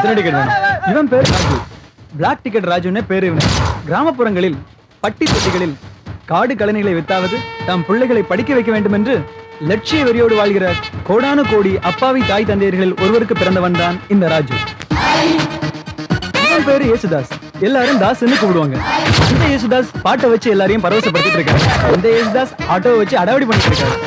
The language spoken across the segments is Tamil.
எத்தனை டிக்கெட் வேணும்? இவன் பேர் ராஜு. பிளாக் டிக்கெட் ராஜுன்னு பேரு இவன். கிராமப்புறங்களில் பட்டி தொட்டிகளில் காடு கழனிகளை வித்தாவது தம் பிள்ளைகளை படிக்க வைக்க வேண்டும் என்று லட்சிய வெறியோடு வாழ்கிற கோடானு கோடி அப்பாவி தாய் தந்தையர்களில் ஒருவருக்கு பிறந்தவன் தான் இந்த ராஜு. இவன் பேரு யேசுதாஸ். எல்லாரும் தாஸ்ன்னு கூப்பிடுவாங்க. இந்த யேசுதாஸ் பாட்டை வச்சு எல்லாரையும் பரவசப்படுத்திட்டு இருக்காரு. இந்த யேசுதாஸ் ஆட்டோவை வச்சு அடாவடி பண்ணிட்டு இருக்காரு.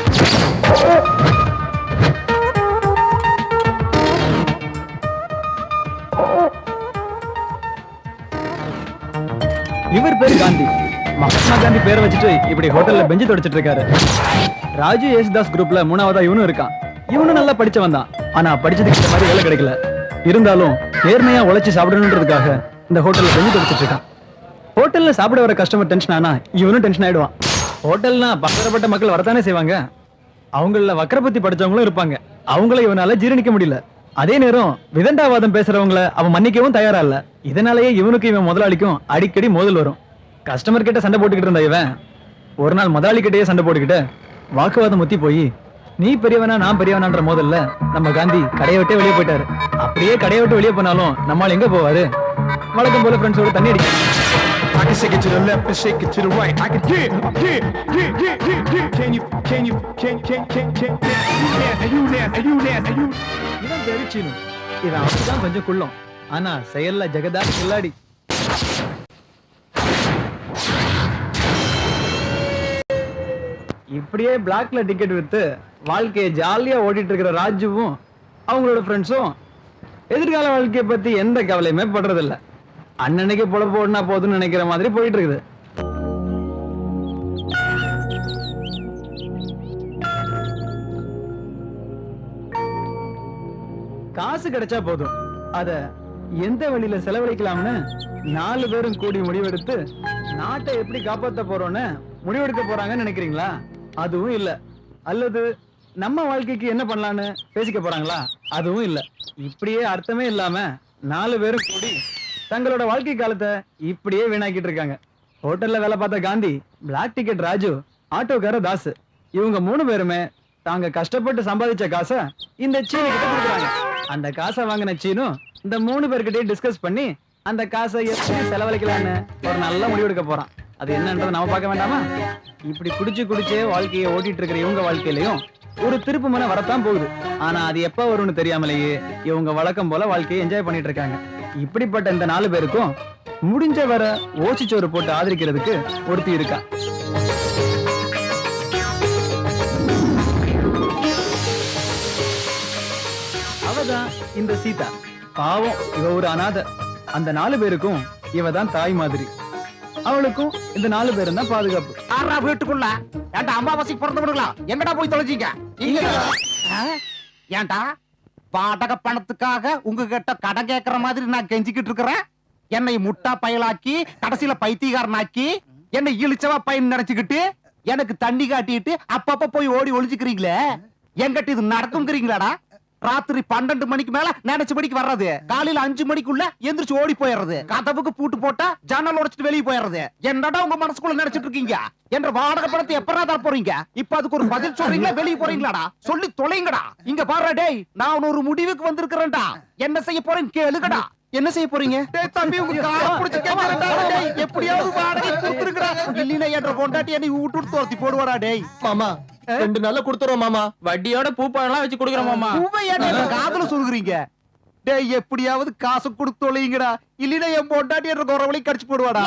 இவர் பேரு காந்தி. மகாத்மா காந்தி பேரை வச்சுட்டு இப்படி ஹோட்டல்ல பெஞ்சு தொடச்சிட்டு இருக்காரு. ராஜு யேசுதாஸ் குரூப்ல மூணாவதா இவனும் இருக்கான். இவனும் நல்லா படிச்சவன் தான். ஆனா படிச்சதுக்கு இந்த மாதிரி வேலை கிடைக்கல. இருந்தாலும் நேர்மையா உழைச்சு சாப்பிடணுன்றதுக்காக இந்த ஹோட்டல்ல பெஞ்சு தொடச்சிட்டு இருக்கான். ஹோட்டல்ல சாப்பிட வர கஸ்டமர் டென்ஷன் ஆனா இவனும் டென்ஷன் ஆயிடுவான். ஹோட்டல்னா பலதரப்பட்ட மக்கள் வரத்தானே செய்வாங்க. அவங்கள வக்கரபத்தி படிச்சவங்களும் இருப்பாங்க. அவங்கள இவனால ஜீரணிக்க முடியல. அதே நேரம் விதண்டாவாதம் பேசுறவங்கள அவன் மன்னிக்கவும் தயாரா இல்ல. இதனாலேயே இவனுக்கு இவன் முதலாளிக்கும் அடிக்கடி மோதல் வரும். கஸ்டமர் கிட்ட சண்டை போட்டுக்கிட்டு இருந்த இவன் ஒரு நாள் முதலாளி கிட்டயே சண்டை போட்டுக்கிட்டு வாக்குவாதம் முத்தி போய் நீ பெரியவனா நான் பெரியவனான்ற மோதல்ல நம்ம காந்தி கடையை விட்டே வெளியே போயிட்டாரு. அப்படியே கடையை விட்டு வெளியே போனாலும் நம்மால் எங்க போவாரு? வழக்கம் போல ஃப்ரெண்ட்ஸோட தண்ணி அடிக்க. I can shake it to the left and shake it to the right. I can Can you இவன் பேரு சீனு. இவன் அப்படிதான் கொஞ்சம் குள்ளம். ஆனா செயல்ல ஜெகதா கில்லாடி. இப்படியே பிளாக்ல டிக்கெட் வித்து வாழ்க்கையை ஜாலியா ஓடிட்டு இருக்கிற ராஜுவும் அவங்களோட ஃப்ரெண்ட்ஸும் எதிர்கால வாழ்க்கையை பத்தி எந்த கவலையுமே படுறதில்ல. அண்ணனுக்கு பொழப்பு ஓடினா போதுன்னு நினைக்கிற மாதிரி போயிட்டு இருக்குது. காசு கிடைச்சா போதும், அத எந்த வழியில செலவழிக்கலாம்னு 4 பேரும் கூடி முடிவெடுத்து நாட்டை எப்படி காப்பாத்த போறோம்னு முடிவெடுக்க போறாங்கன்னு நினைக்கிறீங்களா? அதுவும் இல்ல. அல்லது நம்ம வாழ்க்கைக்கு என்ன பண்ணலான்னு பேசிக்க போறாங்களா? அதுவும் இல்ல. இப்படியே அர்த்தமே இல்லாம 4 பேரும் கூடி தங்களோட வாழ்க்கை காலத்தை இப்படியே வீணாக்கிட்டு இருக்காங்க. ஹோட்டல்ல வேலை பார்த்த காந்தி, பிளாக் டிக்கெட் ராஜு, ஆட்டோக்கார தாஸ், இவங்க 3 பேருமே தாங்க கஷ்டப்பட்டு சம்பாதிச்ச காசை இந்த சீனு கிட்ட கொடுக்குறாங்க. அந்த காசை வாங்கின சீனு இந்த 3 பேர்கிட்டயும் டிஸ்கஸ் பண்ணி அந்த காசை எப்படி செலவழிக்கலான்னு ஒரு நல்ல முடிவெடுக்க போறான். அது என்னன்றதை நாம பார்க்க வேண்டாமா? இப்படி குடிச்சே வாழ்க்கையை ஓட்டிட்டு இருக்கிற இவங்க வாழ்க்கையிலையும் ஒரு திருப்பு மன வரத்தான் போகுது. ஆனா அது எப்ப வரும்னு தெரியாமலேயே இவங்க வழக்கம் போல வாழ்க்கையை என்ஜாய் பண்ணிட்டு இருக்காங்க. இப்படிப்பட்ட இந்த 4 பேருக்கும் முடிஞ்ச வர ஓசிச்சோறு போட்டு ஆதரிக்கிறதுக்கு ஒருத்தி இருக்கா. அவதான் இந்த சீதா. பாவம், இவ ஒரு அனாதை. அந்த 4 பேருக்கும் இவதான் தாய் மாதிரி. அவளுக்கும் இந்த 4 பேரும் தான் பாதுகாப்பு. ஆறா வீட்டுக்குள்ள ஏன்டா அம்மாவாசைக்கு பிறந்தவனுங்களா எங்கடா போய் தொலைச்சிங்க? ஏன்டா பாடக பணத்துக்காக உங்ககிட்ட கடன் கேட்கற மாதிரி நான் கெஞ்சிக்கிட்டு இருக்கிறேன். என்னை முட்டா பயலாக்கி கடைசியில பைத்தியக்காரனாக்கி என்னை இழிச்சவா பையன் நினைச்சுக்கிட்டு எனக்கு தண்ணி காட்டிட்டு அப்பப்ப போய் ஓடி ஒளிஞ்சுக்கிறீங்களே, எங்கிட்ட இது நடக்குங்கிறீங்களாடா? ராத்திரி 12 மணிக்கு மேல நினைச்சபடிக்கு வர்றது, காலையில 5 மணிக்குள்ள எந்திரிச்சு ஓடி போயிடுறது, கதவுக்கு பூட்டு போட்டா ஜன்னல் உடைச்சிட்டு வெளியே போயிடுறது. என்னடா உங்க மனசுக்குள்ள நினைச்சிட்டு இருக்கீங்க? என்ற வாடகை பணத்தை எப்படா தர போறீங்க? இப்ப அதுக்கு ஒரு பதில் சொல்றீங்களா? வெளியே போறீங்களாடா? சொல்லி தொலைங்கடா. இங்க பாரு டேய், நான் ஒரு முடிவுக்கு வந்திருக்கிறேன்டா. என்ன செய்ய போறேன்னு கேளுங்கடா. என்ன செய்ய போறீங்க? டேய் தம்பி, உங்க கால புடிச்சு கேக்குறேன்டா. டேய் எப்படியாவது வாடகை கொடுத்துருங்கடா. இல்லைனா என்ற பொண்டாட்டி என்னை விட்டு துரத்தி போடுவாடா. டேய் மாமா 2 நாள்ல கொடுத்துறோம் மாமா. வட்டியோட பூப்பழம் வச்சு கொடுக்குறோம் மாமா. காதுல சொல்லுறீங்க? டேய் எப்படியாவது காசு கொடுத்து தொலைங்கடா. இல்லைனா என் பொண்டாட்டி என்ற குரவழி கடிச்சு போடுவாடா.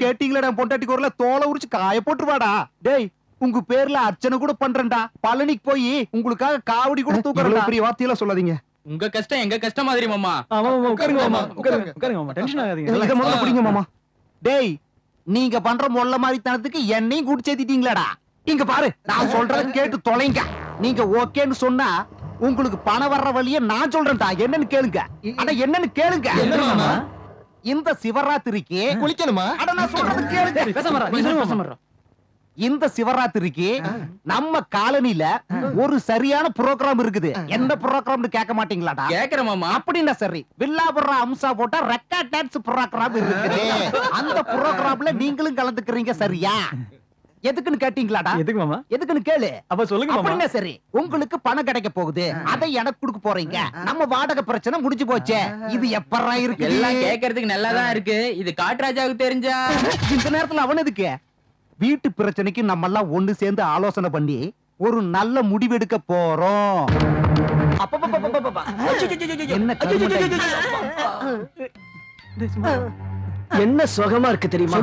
கேட்டீங்களா? என் பொண்டாட்டி குரல தோலை உரிச்சு காய போட்டுருவாடா. டேய் உங்க பேர்ல அர்ச்சனை கூட பண்றேன்டா. பழனிக்கு போய் உங்களுக்காக காவடி கூட தூக்குறேன். பெரிய வார்த்தையெல்லாம் சொல்லாதீங்க. உங்க கஷ்டம் எங்க கஷ்டம் மாதிரி மாமா. ஆமா மாமா, உட்காருங்க மாமா, உட்காருங்க மாமா, டென்ஷன் ஆகாதீங்க. இத முதல்ல புடிங்க மாமா. டேய் நீங்க பண்ற மொள்ள மாதிரி தனத்துக்கு என்னையும் கூட்டி சேர்த்திட்டீங்களாடா. இங்க பாரு, நான் சொல்றத கேட்டு தொலைங்க. நீங்க ஓகேன்னு சொன்னா உங்களுக்கு பணம் வர்ற வழியை நான் சொல்றேன்டா. என்னன்னு கேளுங்க. அட என்னன்னு கேளுங்க. இந்த சிவராத்திரிக்கு குளிக்கணுமா? அட நான் சொல்றது கேளுங்க. பேசாம இந்த சிவராத்திரிக்கு நம்ம காலனில ஒரு சரியான புரோகிராம் இருக்குது. என்ன புரோகிராம்னு கேட்க மாட்டீங்களாடா? கேக்குறேன் மாமா. அப்படின்னா சரி, வில்லாபுரம் அம்சா போட்டா ரெக்கார்ட் டான்ஸ் புரோகிராம் இருக்குது. அந்த புரோகிராம்ல நீங்களும் கலந்துக்கிறீங்க சரியா? எதுக்குன்னு கேட்டீங்களாடா? எதுக்கு மாமா? எதுக்குன்னு கேளு. அப்ப சொல்லுங்க மாமா. அப்படின்னா சரி, உங்களுக்கு பணம் கிடைக்க போகுது, அதை எனக்கு கொடுக்க போறீங்க. நம்ம வாடகை பிரச்சனை முடிஞ்சு போச்சே. இது எப்பறா இருக்கு? எல்லாம் கேட்கறதுக்கு நல்லாதான் இருக்கு. இது காட்டுராஜாவுக்கு தெரிஞ்சா இந்த நேரத்துல அவன் எதுக்கு? வீட்டு பிரச்சனைக்கு நம்ம எல்லாம் ஒண்ணு சேர்ந்து ஆலோசனை பண்ணி ஒரு நல்ல முடிவெடுக்க போறோம். என்ன என்ன சுகமா இருக்கு தெரியுமா?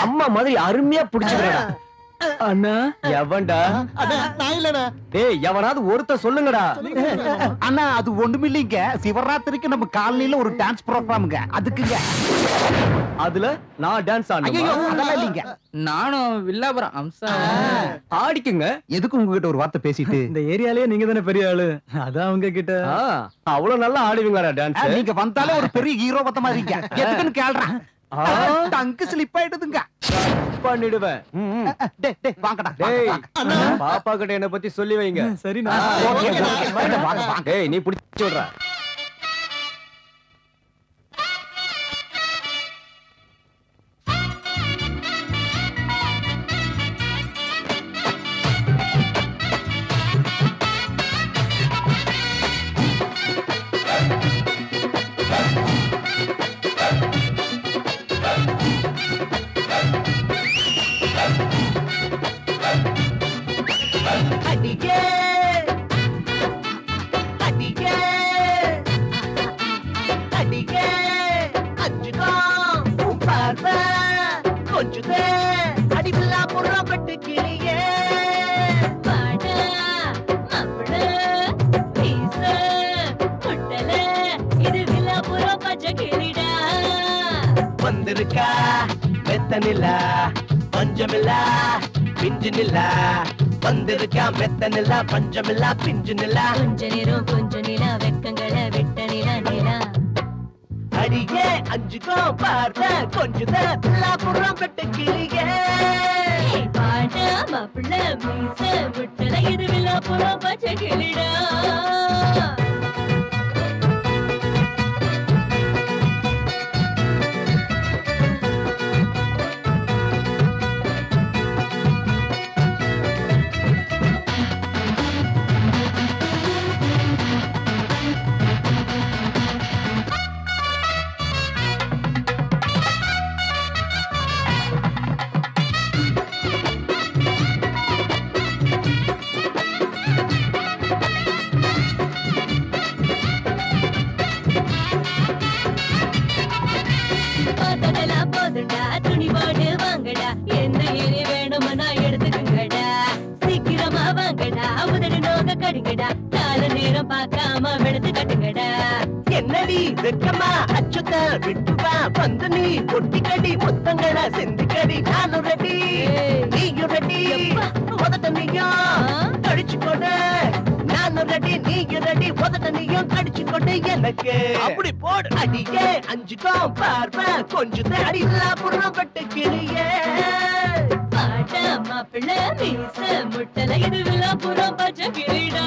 அம்மா மாதிரி அருமையா புடிச்சுக்கிறா. அண்ணா எவன்டா? நான் இல்லண்ணா. டேய், எவனாவது ஒருத்த சொல்லுங்கடா. அண்ணா அது ஒண்ணுமில்லைங்க. சிவராத்திரிக்கு நம்ம காலனில ஒரு டான்ஸ் ப்ரோகிராமுங்க, அதுக்குங்க. அதுல நான் டான்ஸ் ஐயோ ஆடணும். அதெல்லாம் இல்லைங்க. நானும் வில்லாபுரம் அம்சா ஆடிக்குங்க. எதுக்கு உங்ககிட்ட ஒரு வார்த்தை பேசிட்டு? இந்த ஏரியாலயே நீங்க தானே பெரிய ஆளு, அதான் அவங்க கிட்ட. ஆ, அவ்வளவு நல்லா ஆடுவீங்களா டான்ஸ்? நீங்க வந்தாலே ஒரு பெரிய ஹீரோ பத்த மாதிரிங்க. எதுக்குன்னு கேள்றேன். டங்கு ஸ்லிப் ஆயிடுதுங்க. பண்ணிடுவேன். டேய் வாங்கடா. டேய், பாப்பா கிட்ட என்ன பத்தி சொல்லி வைங்க. சரிண்ணா. ஓகே ஓகே வாங்க வாங்க. டேய், நீ புடிச்சு விடுற. அடியே அடியே அடியே அஞ்சுகோ உன் பார்வை கொஞ்சுதே அடிவில்லா புறப்பட்டு கிளியே பாடா மாப்பிள பீச முட்டல இது வில்லாபுரம் பச்சை கிளிடா வந்திருக்கா மெத்த நிலா பஞ்சமில்லா பிஞ்சு நிலா வந்திருக்கா மெத்த நிலா பஞ்சமில்லா பிஞ்சு நிலா கொஞ்ச நேரம் கொஞ்ச நிலா வெக்கங்களை விட்ட நிலா நிலா அடியே அஞ்சுகோ பார்வை கொஞ்சுதே வில்லா புறப்பட்டு கிளியே பாடா மாப்பிள பீச முட்டல இது வில்லாபுரம் பச்சை கிளிடா பார்த்ததெல்லாம் போதுண்டா, துணிவோடு வாங்கடா, என்ன ஏறி வேணுமனா எடுத்துக்குங்கடா, சீக்கிரமா வாங்கடா, உதடு நோக கடுங்கடா, கால நேரம் பார்க்காம வெளுத்து கட்டுங்கடா. என்னடி வெக்கமா அச்சுத்த விட்டுவா வந்து நீ பொட்டிக்கடி முத்தங்கள செந்திக்கடி நானும் ரெடி நீயும் ரெடி உதட்ட நீயும் கடிச்சு கொடு நானும் ரெடி நீயும் ரெடி உதட்ட நீயும் கடிச்சு கொடு எனக்கு அப்படி போடு அடியே அஞ்சுக்கோ பார்வை கொஞ்சம் அடிலா புறம் பட்டு கிளியே பாட்டா மாப்பிள்ள மீச முட்டல இது வில்லாபுரம் பச்சை கிளிடா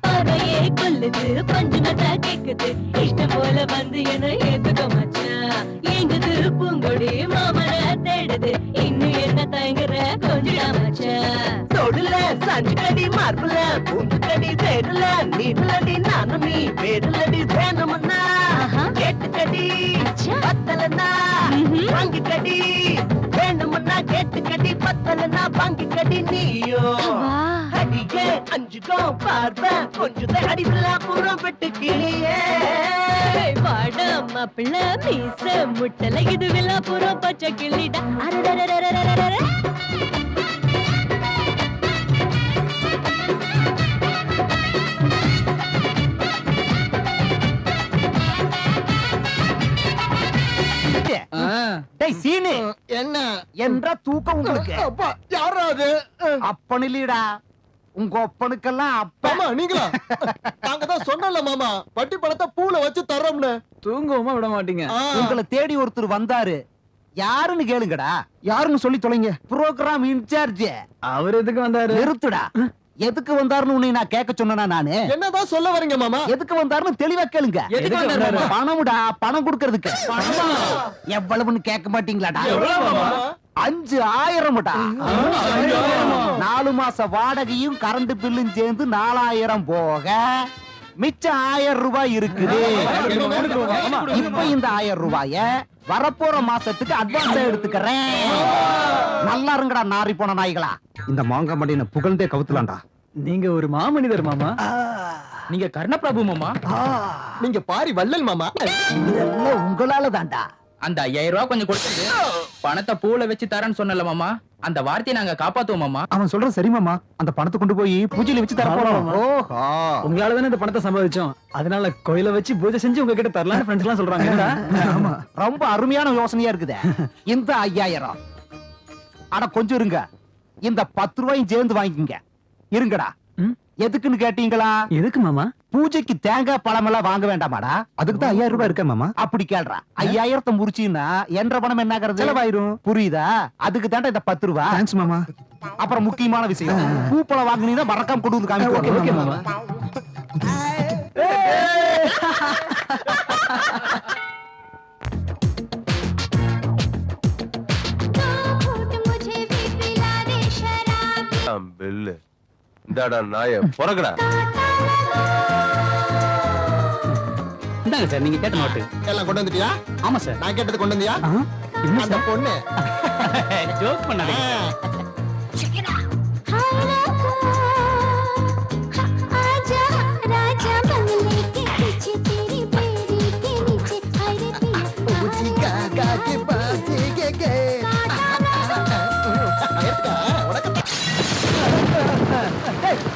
பார்வையே கொல்லுது பஞ்சு நட்டா கேக்குது இஷ்டம் போல வந்து என்ன ஏத்துக்க மச்சான் எங்குது பூங்கொடி மாமன தேடுது இன்னும் என்ன தயங்குற கொஞ்சம் மச்சான் தொடுல சஞ்சு கடி மார்புல பூந்து கடி வேடுல நீடுலடி நானும் நீ வேடுலடி வேணும்னா கேட்டு கடி பத்தலனா வாங்கி கடி வேணும்னா கேட்டு கடி பத்தலனா வாங்கி கடி நீயோ அடியே அஞ்சுக்கோ பார்வை கொஞ்சம் அடிவில்லா புறம் விட்டு கிளியே பாடா மாப்பிள்ள மீச முட்டல இது வில்லாபுரம் பச்சை கிளிடா அரரரரரரரரர டேய் சீனு என்ன என்ற தூக்கம் உங்களுக்கு அப்பா யாரா அது அப்பன் இல்லடா உங்க ஒப்பனுக்கெல்லாம் அப்ப மாமா நீங்களா நாங்க தான் சொன்னல மாமா வட்டி பணத்தை பூல வச்சு தர்றோம்னு தூங்கவுமா விட மாட்டீங்க உங்களை தேடி ஒருத்தர் வந்தாரு யாருன்னு கேளுங்கடா யாருன்னு சொல்லி தொலைங்க ப்ரோக்ராம் இன்சார்ஜ் அவர் எதுக்கு வந்தாரு? நிறுத்துடா எதுக்கு வந்தாருன்னு உன்னை நான் கேட்க சொன்னா நானு என்னதான் சொல்ல வரீங்க மாமா எதுக்கு வந்தாருன்னு தெளிவா கேளுங்க எதுக்கு வந்தாரு? பணம்டா பணம் கொடுக்கறதுக்கு எவ்வளவுன்னு கேட்க மாட்டீங்களாடா 5000 4 மாச வாடகையும் கரண்ட் பில்லும் சேர்ந்து 4000 போக மிச்சம் 1000 ரூபாய் இருக்குது இப்ப இந்த 1000 ரூபாய வரப்போற மாசத்துக்கு அட்வான்ஸ் எடுத்துக்கிறேன் நல்லா இருங்கடா நாரி போன நாய்களா இந்த மாங்க மண்டின புகழ்ந்தே கவுத்துலாம்டா நீங்க ஒரு மாமனிதர் மாமா. நீங்க கர்ணபிரபு மாமா. நீங்க பாரி வள்ளல் மாமா இதெல்லாம் உங்களால தான்டா அந்த 5000 ரூபாய் கொஞ்சம் கொடுத்துட்டு பணத்தை பூல வச்சு தரேன்னு சொன்னல மாமா, அந்த வார்த்தையை நாங்க காப்பாத்துவோம் மாமா. அவன் சொல்ற சரி மாமா அந்த பணத்தை கொண்டு போய் பூஜையில வச்சு தர போறோம் ஓஹோ உங்களால தானே இந்த பணத்தை சம்பாதிச்சோம். அதனால கோயில வச்சு பூஜை செஞ்சு உங்ககிட்ட தரலாம்னு ஃப்ரெண்ட்ஸ் எல்லாம் சொல்றாங்க. ஆமா ரொம்ப அருமையான யோசனையா இருக்குது இந்த 5000 அட கொஞ்சம் இருங்க இந்த 10 ரூபாயும் சேர்ந்து வாங்கிக்கங்க இருங்கடா ம்? எதுக்குன்னு கேட்டீங்களா எதுக்கு மாமா? பூஜைக்கு தேங்காய் பழம் எல்லாம் வாங்க வேண்டாமாடா அதுக்கு தான் 5000 ரூபாய் இருக்க மாமா அப்படி கேள்றா 5000 முடிச்சீன்னா என்ற பணம் என்ன ஆகிறது செலவாயிரும் புரியுதா அதுக்கு தாண்டா இந்த 10 ரூபாய் தேங்க்ஸ் மாமா அப்புறம் முக்கியமான விஷயம் பூப்பழம் வாங்குனீங்கன்னா மறக்காம கொண்டு வந்து காமிக்க ஓகே மாமா. பெல்லு இந்தாடா நாய பொறக்கடா. இந்தாங்க சார் நீங்க கேட்ட நோட்டு. எல்லாம் கொண்டு வந்துட்டியா ஆமா சார். நான் கேட்டது கொண்டு வந்தியா என்ன அந்த சார்? பொண்ணு ஜோக் பண்ணாதீங்க.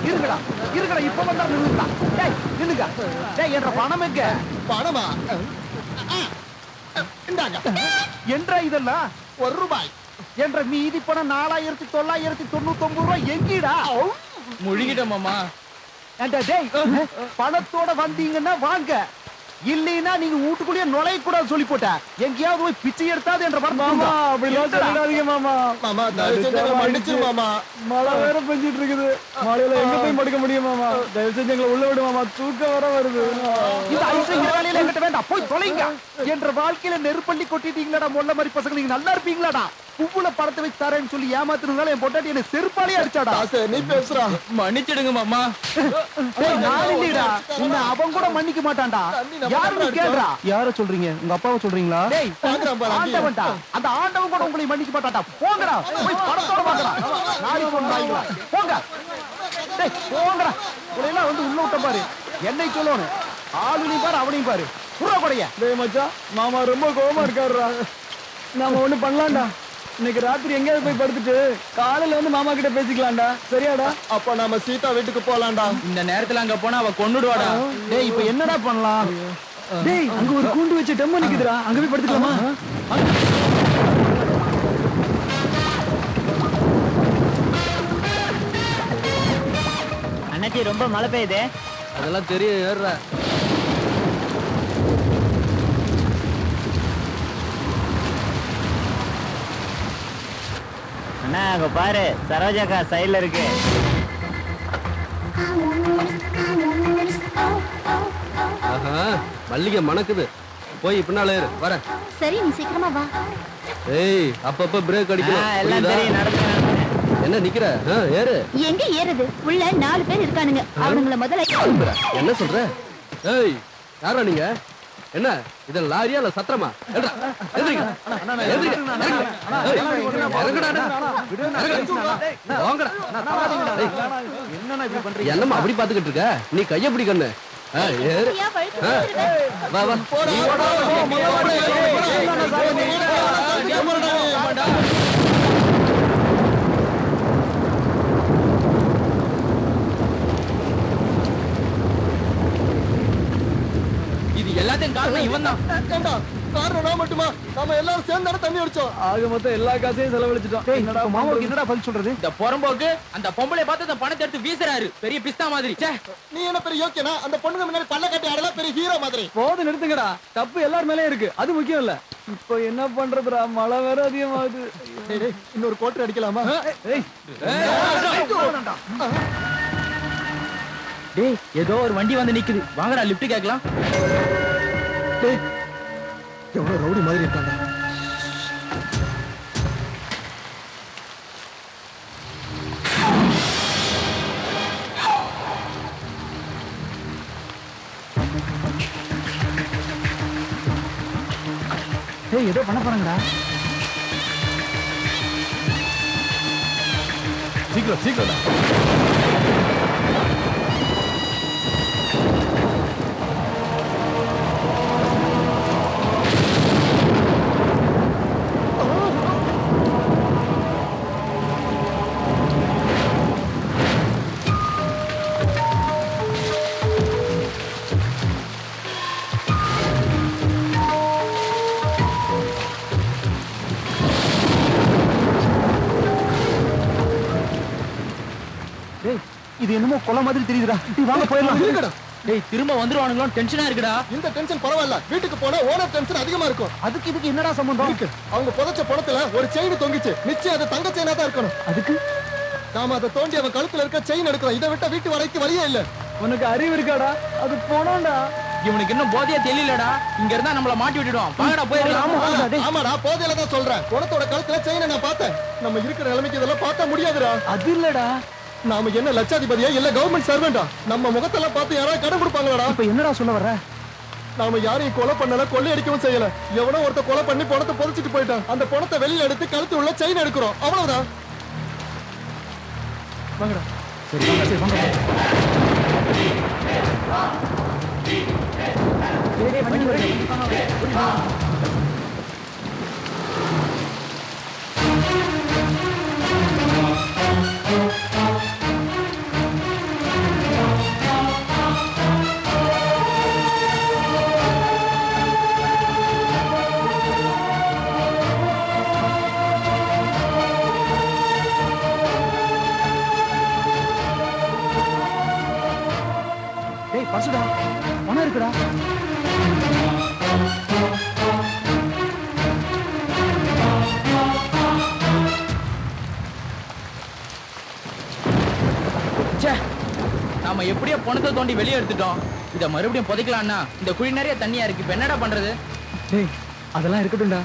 இருங்கடா இருங்கடா இப்ப வந்தா நில்லுங்கடா டேய் நில்லுங்க டேய் என்ற பணம் எங்க பணமா இந்தாங்க என்றா இதெல்லாம் 1 ரூபாய் என்ற மீதி பணம் 4999 ரூபாய் எங்கீடா முழுகிட்டோம் மாமா. ஏண்டா டேய் பணத்தோட வந்தீங்கன்னா வாங்க இல்லைன்னா நீங்க வீட்டுக்குள்ளேயே நுழைய கூடாது சொல்லி போட்ட எங்கேயாவது போய் பிச்சை எடுத்தாது என்ற மாமா அப்படிலாம் சொல்லிடாதீங்க மாமா. மாமா தயவு செஞ்சு எங்களை மன்னிச்சிரு மாமா மழை வேற பெஞ்சிட்டு இருக்குது. மழையில எங்க போய் படுக்க முடியும் மாமா? தயவு செஞ்சு எங்களை உள்ள விடு மாமா, தூக்கம் வர வருது. இந்த ஐஸ்ல வேலையில எங்கிட்ட வேண்டாம் போய் தொலைங்க என்ற வாழ்க்கையில நெருப்பள்ளி கொட்டிட்டீங்களாடா மொல்ல மாதிரி பசங்க நீங்க நல்லா இருப்பீங்களாடா புவ்வுல படத்தை வச்சு தரேன்னு சொல்லி ஏமாத்துறதுனால என் பொட்டாட்டி என்ன செருப்பாலே அடிச்சாடா தாசே நீ பேசுறா மன்னிச்சிடுங்க மாமா. டேய், நான் இல்லையடா உன்னை அவன் கூட மன்னிக்க மாட்டான்டா யாருன்னு கேளுடா யார சொல்றீங்க உங்க அப்பாவை சொல்றீங்களா டேய் பாக்குறேன் பாரு, அங்கேயே. ஆண்டவன்டா அந்த ஆண்டவன் கூட உங்களை மன்னிக்க மாட்டான்டா போங்கடா போய் படத்தோட பாக்கடா நாளை கொண்டாங்களா போங்க டேய் போங்கடா உங்களை வந்து உள்ள விட்ட பாரு என்னை சொல்லணும் ஆளுனையும் பாரு அவனையும் பாரு புறா கொடைய டேய் மச்சான், மாமா ரொம்ப கோவமா இருக்காருடா. நாம ஒண்ணு பண்ணலாம்டா. இன்னைக்கு ராத்திரி எங்கேயாவது போய் படுத்துட்டு காலையில வந்து மாமா கிட்ட பேசிக்கலாம்டா. சரியாடா? அப்ப நாம சீதா வீட்டுக்கு போலாம்டா இந்த நேரத்துல அங்க போனா அவ கொன்னுடுவாடா. டேய் இப்போ என்னடா பண்ணலாம் டேய் அங்க ஒரு கூண்டு வச்சு டெம்போ நிக்குதுடா. அங்க போய் படுத்துக்கலாமா? அண்ணாச்சி ரொம்ப மழை பெய்யுது. அதெல்லாம் தெரியும் ஏறுற. அண்ணா அங்க பாரு சரோஜாக்கா சைடுல இருக்கு. மல்லிகை மணக்குது. போய் பின்னால ஏறு. வர. சரி நீ சீக்கிரமா வா. ஏய் அப்பப்ப பிரேக் எல்லாம் தெரியும் நடந்து என்ன நிக்கிற? ஏறு. எங்க ஏறுது? உள்ள 4 பேர் இருக்கானுங்க. அவனுங்கள முதல்ல என்ன சொல்ற? ஏய் யாரா நீங்க? என்ன இது லாரியா இல்ல சத்திரமா? என்னமா அப்படி பாத்துக்கிட்டு இருக்க? நீ கைய பிடி கண்ணு. ஏறு. வா வா. இது இது எல்லாத்தையும் காரணம் இவன் தான். ஏண்டா காரணம் நான் மட்டுமா? நாம எல்லாரும் சேர்ந்தானே தண்ணி அடிச்சோம். ஆக மொத்தம் எல்லா காசையும் செலவழிச்சிட்டோம். என்னடா மாமாவுக்கு என்னடா பதில் சொல்றது? இந்த புறம்போக்கு அந்த பொம்பளை பார்த்து அந்த பணத்தை எடுத்து வீசுறாரு. பெரிய பிஸ்தா மாதிரி. ச்சே. நீ என்ன பெரிய யோக்கியனா? அந்த பொண்ணுங்க முன்னாடி பல்ல கட்டி ஆடலாம் பெரிய ஹீரோ மாதிரி. போது நிறுத்துங்கடா. தப்பு எல்லார் மேலயும் இருக்கு. அது முக்கியம் இல்ல. இப்போ என்ன பண்றதுடா? மழை வேற அதிகமாகுது. டேய், டேய், இன்னொரு கோட்டர் அடிக்கலாமா? ஏய், டேய் ஏதோ ஒரு வண்டி வந்து நிக்குது. வாங்கடா லிஃப்ட் கேட்கலாம். டேய், எவ்வளவு ரவுடி மாதிரி இருக்காங்க. ஏய், ஏதோ பண்ண போறாங்கடா. சீக்கிரம் சீக்கிரம் டேய் இது என்னமோ கொலை மாதிரி தெரியுதுடா. நீ வாங்க போயிடலாம். இருக்கடா. டேய் திரும்ப வந்துருவானுங்களோ டென்ஷனா இருக்குடா. இந்த டென்ஷன் பரவாயில்ல. வீட்டுக்கு போனா ஓனர் டென்ஷன் அதிகமா இருக்கும். அதுக்கு இதுக்கு என்னடா சம்பந்தம்? இருக்கு. அவங்க புதைச்ச பணத்துல ஒரு செயின் தொங்கிச்சு. நிச்சயம் அது தங்க செயினா தான் இருக்கணும். அதுக்கு நாம அதை தோண்டி அவன் கழுத்துல இருக்க செயின் எடுக்கிறோம். இதை விட்ட வீட்டு வரைக்கும் வழியே இல்ல. உனக்கு அறிவு இருக்காடா? அது போனோம்டா. இவனுக்கு இன்னும் போதையே தெரியலடா. இங்க இருந்தா நம்மள மாட்டி விட்டுடுவான். வாங்கடா போயிடலாம். ஆமாடா, போதையில தான் சொல்றேன். குணத்தோட கழுத்துல செயினை நான் பார்த்தேன். நம்ம இருக்கிற நிலைமைக்கு இதெல்லாம் பார்க்க முடியாதுடா. அது இல்லடா. நாம என்ன லட்சாதிபதியா இல்ல கவர்மெண்ட் சர்வெண்டா? நம்ம முகத்தெல்லாம் பார்த்து யாராவது கடன் கொடுப்பாங்களாடா? இப்ப என்னடா சொல்ல வர்ற? நாம யாரையும் கொலை பண்ணல, கொள்ளையடிக்கவும் செய்யல. எவனோ ஒருத்த கொலை பண்ணி பணத்தை புதைச்சிட்டு போயிட்டான். அந்த பணத்தை வெளியில எடுத்து கழுத்து உள்ள செயின் எடுக்கிறோம். அவ்வளவுதான். வாங்கடா. சரி வாங்க, சரி வாங்க. டேய், டேய், வண்டி வருது. டேய் பசுடா, பணம் இருக்குடா. ச்சே. நாம எப்படியோ பணத்தை தோண்டி வெளியே எடுத்துட்டோம். இத மறுபடியும் புதைக்கலாம்னா இந்த குழி நிறைய தண்ணியா இருக்கு. இப்ப என்னடா பண்றது? டேய், அதெல்லாம் இருக்கட்டும்டா.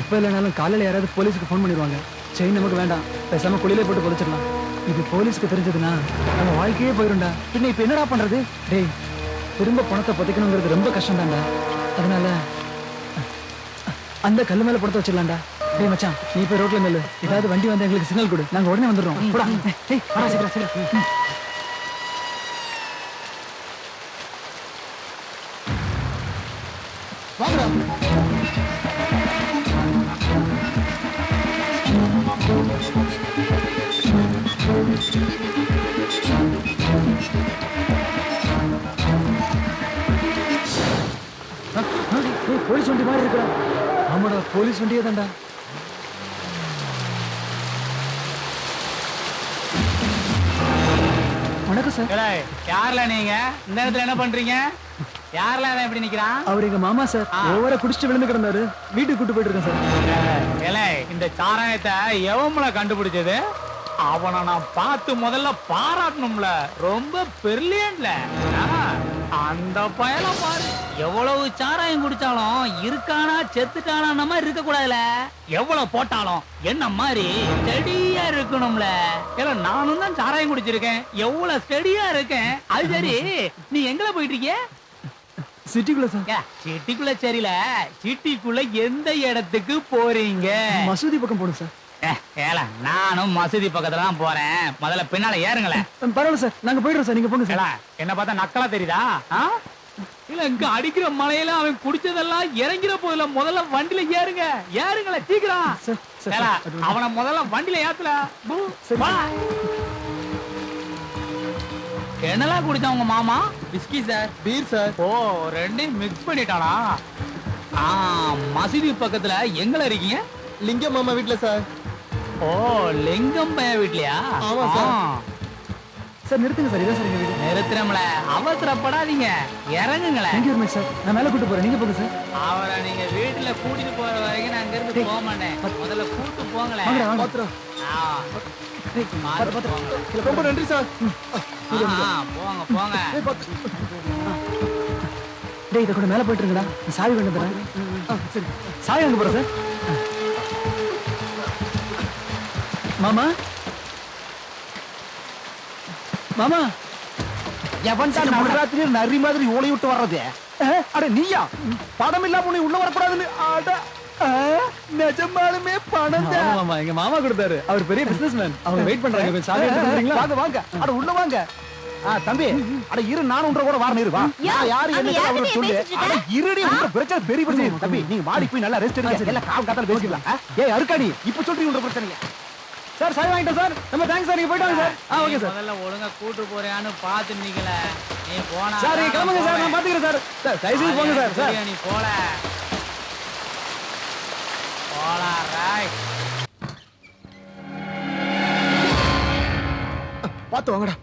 இப்ப இல்லைனாலும் காலையில யாராவது போலீஸுக்கு ஃபோன் பண்ணிடுவாங்க. செயின் நமக்கு வேண்டாம். பேசாம குழியிலே போட்டு புதைச்சிடலாம். இது போலீஸ்க்கு தெரிஞ்சதுன்னா நம்ம வாழ்க்கையே போயிரும்டா. பின்ன இப்ப என்னடா பண்றது? டேய், திரும்ப பணத்தை புதைக்கணுங்கிறது ரொம்ப கஷ்டம் தான்டா. அதனால அந்த கல்லு மேல பணத்தை வச்சிடலாம்டா. டேய் மச்சான், நீ போய் ரோட்ல மேல ஏதாவது வண்டி வந்து எங்களுக்கு சிக்னல் கொடு. நாங்க உடனே வந்துடுறோம். போடா. டேய், வாடா சீக்கிரம் சீக்கிரம். வாங்கடா. டேய், போலீஸ் வண்டி மாதிரி இருக்குடா. ஆமாடா, போலீஸ் வண்டியே தான்டா. வணக்கம் சார். யார்ல நீங்க இந்த இடத்துல என்ன பண்றீங்க? யார்ல இப்படி நிக்கிறான்? அவர் எங்க மாமா சார். ஓவரா குடிச்சிட்டு விழுந்து கிடந்தாரு. வீட்டுக்கு கூட்டு போயிட்டு இருக்கேன் சார். இந்த சாராயத்தை எவம்ல கண்டுபிடிச்சது? அவனை நான் பார்த்து முதல்ல பாராட்டணும்ல. ரொம்ப பெர்லியன்ட்ல. அந்த பயல பாரு. எவ்வளவு சாராயம் குடிச்சாலும் இருக்கானா செத்துட்டானா நம்ம இருக்க கூடாதுல. எவ்வளவு போட்டாலும் என்ன மாதிரி ஸ்டெடியா இருக்கணும்ல. ஏன்னா நானும் தான் சாராயம் குடிச்சிருக்கேன். எவ்வளவு ஸ்டெடியா இருக்கேன். அது சரி, நீ எங்கல போயிட்டு இருக்கிய? சிட்டிக்குள்ள சார். சிட்டிக்குள்ள சரியில்ல. சிட்டிக்குள்ள எந்த இடத்துக்கு போறீங்க? மசூதி பக்கம் போடும் சார். நானும் மசூதி பக்கத்துல தான் போறேன். முதல்ல பின்னால ஏறுங்களேன். பரவாயில்ல சார், நாங்க போயிடுறோம் சார். நீங்க போங்க சார். என்ன பார்த்தா நக்கலா தெரியுதா? இல்ல இங்க அடிக்கிற மலையில அவன் குடிச்சதெல்லாம் இறங்கிற போதில்ல. முதல்ல வண்டியில ஏறுங்க. ஏறுங்கள சீக்கிரம். சார், சார், அவனை முதல்ல வண்டியில ஏத்துல. சரி. என்னெல்லாம் குடிச்சான் உங்க மாமா? Whisky sir. Beer sir. ஓ ரெண்டையும் மிக்ஸ் பண்ணிட்டானா? மசூதி பக்கத்துல எங்கல இருக்கீங்க? லிங்கம் மாமா வீட்ல சார். ஓ லிங்கம் பைய வீட்லயா? ஆமா சார். சார் நிறுத்துங்க சார், இதான் சார் எங்க வீடு. நிறுத்துறோம்ல, அவசரப்படாதீங்க, இறங்குங்களேன். Thank you very much sir. நான் மேல கூட்டு போறேன், நீங்க போங்க சார். அவரை நீங்க வீட்டுல கூட்டிட்டு போற வரைக்கும் நான் அங்க இருந்து போக மாட்டேன். முதல்ல கூட்டு போங்களேன். வாங்கடா, வாங்க. பாத்துறோம். மாத்து போங்க. ரொம்ப நன்றி சார். போங்க போங்க. டேய், இத கூட மேல போயிட்டு இருங்கடா. நான் சாவி கொண்டு வரேன். சரி. சாவி அங்க போறேன் சார். மாமா மாமா, எவன் தான் நடுராத்திரி நரி மாதிரி ஓலை விட்டு வர்றது? அட நீயா? பணம் இல்லாம உன்னை உள்ள வரக்கூடாதுன்னு. அட நிஜமாலுமே பணம் தான். ஆமா மாமா, எங்க மாமா கொடுத்தாரு. அவர் பெரிய பிசினஸ்மேன். அவங்க வெயிட் பண்றாங்க. கொஞ்சம் சாவி எடுத்து வரீங்களா? வாங்க வாங்க. அட உள்ள வாங்க. தம்பி, அட இரு, நான் உன்ற கூட வரணும். இரு வா. நான் யாரு என்ன அவரை சொல்லு. அட இருடி, உங்க பிரச்சனை பெரிய பிரச்சனை. தம்பி நீங்க மாடி போய் நல்லா ரெஸ்ட் எடுங்க. எல்லாம் கால் காத்தால பேசிக்கலாம். ஏய் அருக்காடி, இப்ப சொல்றீங்க உன்ற பிரச்சனைங்க. சார் சாவி வாங்கிட்டேன் சார். நம்ம தேங்க்ஸ் சார், நீங்க போயிட்டு வாங்க சார். Okay sir. முதல்ல ஒழுங்கா கூட்டு போறியான்னு பாத்து நிக்கல. நீ போனா சார் நீங்க கிளம்புங்க சார், நான் பாத்துக்கிறேன் சார். சார் தயவு செய்து போங்க சார். சார் நீ போல ரைட். பாத்து வாங்கடா.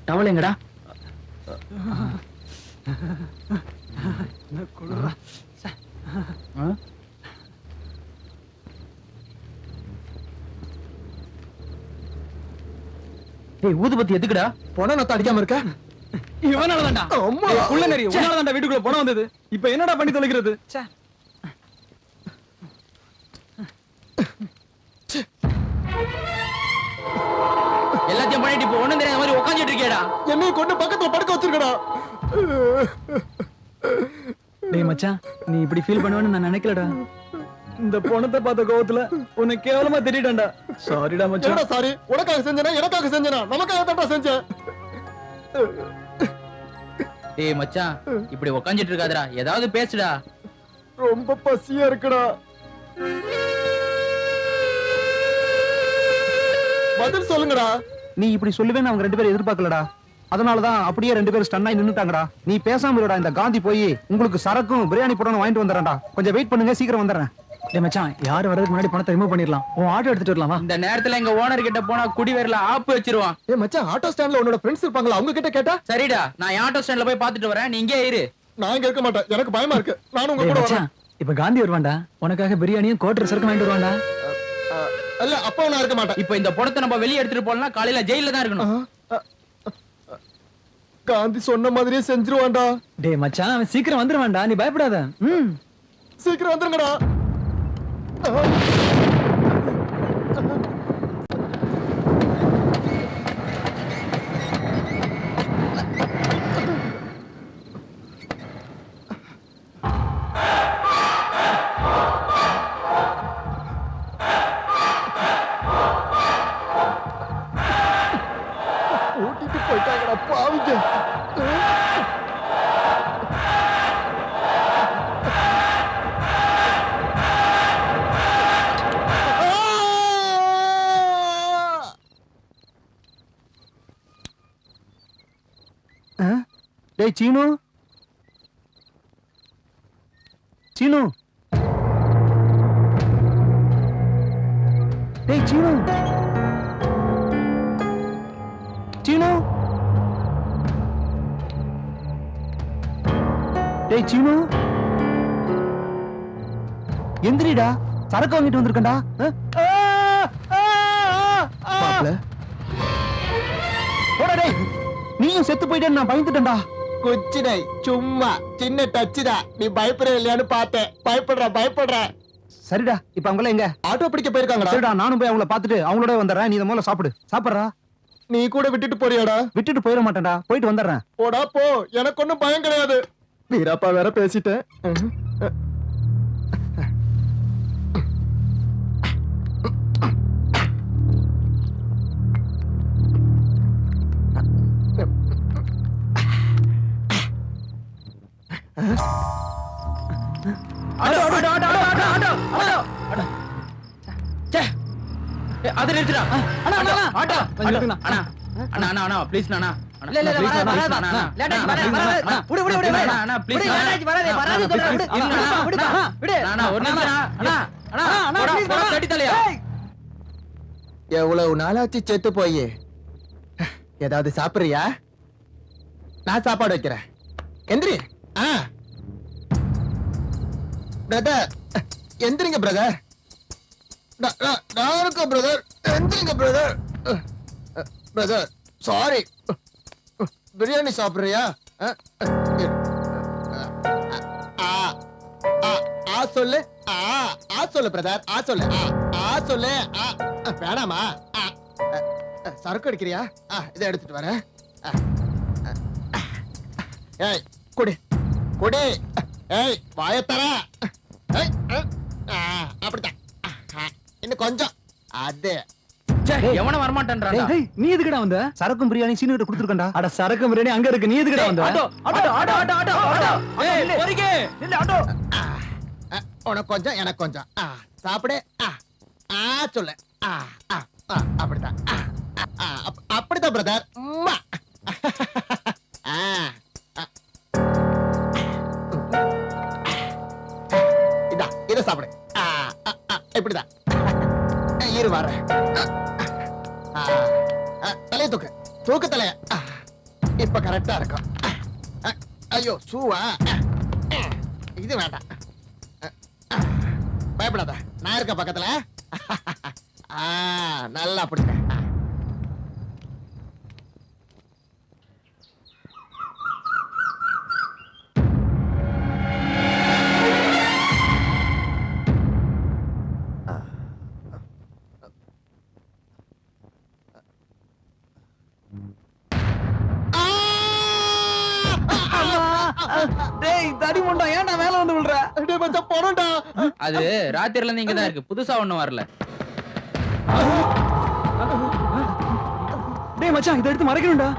டவல் எங்கடா? டேய், ஊதுபத்தி எதுக்குடா? பொணம் நத்த அடிக்காம இருக்க. இவனாலதான்டா. அம்மா. டேய், புள்ள நரி, உன்னாலதான்டா வீட்டுக்குள்ள போன வந்தது. இப்போ என்னடா பண்ணி தொலைக்கிறது? ச்சே. எல்லாத்தையும் பண்ணிட்டு இப்போ ஒண்ணும் தெரியாத மாதிரி உட்கார்ந்துட்டு இருக்கேடா. என்னைய கொண்டு பக்கத்துல படுக்க வச்சிருக்கடா. டேய் மச்சான், நீ இப்படி ஃபீல் பண்ணுவேன்னு நான் நினைக்கலடா. இந்த பொணத்தை பார்த்த கோவத்துல உன்னை கேவலமா திட்டிட்டேன்டா. சாரிடா மச்சான். என்னடா சாரி? உனக்காக செஞ்சனா, எனக்காக செஞ்சனா? நமக்காக தான்டா செஞ்சேன். டேய் மச்சான், இப்படி உட்கார்ந்துட்டு இருக்காதடா, ஏதாவது பேசுடா. ரொம்ப பசியா இருக்குடா. பதில் சொல்லுங்கடா. நீ இப்படி சொல்லுவேன்னு அவங்க ரெண்டு பேரும் எதிர்பார்க்கலடா. அதனாலதான் அப்படியே ரெண்டு பேரும் ஸ்டன்னாய் நின்னுட்டாங்கடா. நீ பேசாம இருடா. இந்த காந்தி போய் உங்களுக்கு சரக்கும் பிரியாணி போடணும் வாங்கிட்டு வந்துடுறேன்டா. கொஞ்சம் வெயிட் பண்ணுங்க, சீக்கிரம் வந்துடுறேன். டேய் மச்சான், யார் வரதுக்கு முன்னாடி பணத்தை ரிமூவ் பண்ணிடலாம். உன் ஆட்டோ எடுத்துட்டு வரலாமா? இந்த நேரத்துல எங்க ஓனர் கிட்ட போனா குடிவேர்ல ஆப்பு வச்சிருவான். ஏ மச்சான், ஆட்டோ ஸ்டாண்ட்ல உன்னோட ஃப்ரெண்ட்ஸ் இருப்பாங்களா, அவங்க கிட்ட கேட்டா? சரிடா, நான் ஆட்டோ ஸ்டாண்ட்ல போய் பாத்துட்டு வரேன், நீ இங்கே இரு. நான் இங்க இருக்க மாட்டேன், எனக்கு பயமா இருக்கு. நானும் உங்க டேய் கூட வரேன். மச்சான், இப்ப காந்தி வருவான்டா. உனக்காக பிரியாணியும் கோட்டர் சரக்கு வாங்கிட்டு வருவான்டா. இல்ல, அப்போ நான் இருக்க மாட்டேன். இப்போ இந்த படத்தை நம்ம வெளிய எடுத்துட்டு போனா காலையில ஜெயில தான் இருக்கணும். காந்தி சொன்ன மாதிரியே செஞ்சிருவான்டா. டேய் மச்சான், அவன் சீக்கிரம் வந்துருவான்டா, நீ பயப்படாத. சீக்கிரம் வந்துருங்கடா. ஓட்டிட்டு போயிட்டாங்கடா பாவிங்க. டேய் சீனு, சீனு, டேய் சீனு, சீனு, டேய் சீனு, எந்திரிடா, சரக்கு வாங்கிட்டு வந்திருக்கேன்டா. மாப்ள, போடா டேய், நீயும் செத்து போயிட்டேன்னு நான் பயந்துட்டேன்டா. குச்சினை சும்மா சின்ன டச்சு தான். நீ பயப்படுற இல்லையான்னு பார்த்தேன். பயப்படுற. சரிடா, இப்ப அவங்கள எங்க? ஆட்டோ பிடிக்க போயிருக்காங்கடா. சரிடா, நானும் போய் அவங்கள பாத்துட்டு அவங்களோட வந்துடுறேன். நீ இத முதல்ல சாப்பிடுறா. நீ கூட விட்டுட்டு போறியாடா? விட்டுட்டு போயிட மாட்டேன்டா, போயிட்டு வந்துடுறேன். போடா போ, எனக்கு ஒண்ணும் பயம் கிடையாது. வீராப்பா வேற பேசிட்டேன். அது நிறுத்துடா. அண்ணா, அண்ணா, அண்ணா. ஆட்டோ, நிறுத்துண்ணா. அண்ணா, அண்ணா, அண்ணா, அண்ணா, please அண்ணா. இல்ல, இல்ல, please, வராது, அண்ணா, வராது. அண்ணா, அண்ணா. லேட் ஆச்சு, வராது, அண்ணா, வராது. அண்ணா, விடு, விடு, விடு, அண்ணா, விடு. அண்ணா, please விடு, லேட் ஆச்சு, வராது, வராது, அண்ணா, சொல்றேன், விடு. இருங்க, அண்ணா, அண்ணா, விடுப்பா, அண்ணா, விடு. அண்ணா, ஒரு நிமிஷம் அண்ணா. அண்ணா, அண்ணா, அண்ணா, போடா, please, போடா, அண்ணா. தட்டி தலையா. எவ்வளவு நாளாச்சு செத்து போய் ஏதாவது சாப்பிடுறியா? நான் சாப்பாடு வைக்கிறேன். எந்திரி. பிரதர், எந்திரிங்க பிரதர். நான் இருக்கேன் பிரதர். எந்திரிங்க பிரதர். Brother, sorry. பிரியாணி சாப்பிடுறியா? சொல்லு. சொல்லு பிரதர். சொல்லு. சொல்லு. வேணாமா? சரக்கு அடிக்கிறியா? இதை எடுத்துட்டு வரேன். ஏய், குடி குடி. ஏய், வாயத்தர. அப்படித்தான். இன்னும் கொஞ்சம். அது எவனும் வரமாட்டேன்டா. டேய், நீ எதுக்குடா வந்த? சரக்கும் பிரியாணி சீனு கிட்ட கொடுத்துருக்கா. அட சரக்கு பிரியாணி அங்க இருக்கு, நீ எதுக்குடா வந்த? Auto, auto, auto, auto, auto, auto. ஏய், பொறுக்கி. ஆட்டோ. உனக்கு கொஞ்சம், எனக்கு கொஞ்சம். சாப்பிடு. சொல்லு. அப்படித்தான். அப்படித்தான் பிரதர். இத சாப்பிடு. இப்படிதான். இரு வர. தலைய தூக்கு. தூக்கு தலைய. இப்ப கரெக்டா இருக்கும். ஐயோ, சூவா. இது வேண்டாம். பயப்படாத, நான் இருக்க பக்கத்துல. நல்லா பிடிக்க. டேய், தடி முண்டா, ஏன்டா மேல வந்து விழுற? டேய் மச்சான், போறோம்டா. அது ராத்திரில இருந்து இங்கதான் இருக்கு, புதுசா ஒண்ணும் வரல. டேய் மச்சான், இதை எடுத்து மறைக்கணும்டா.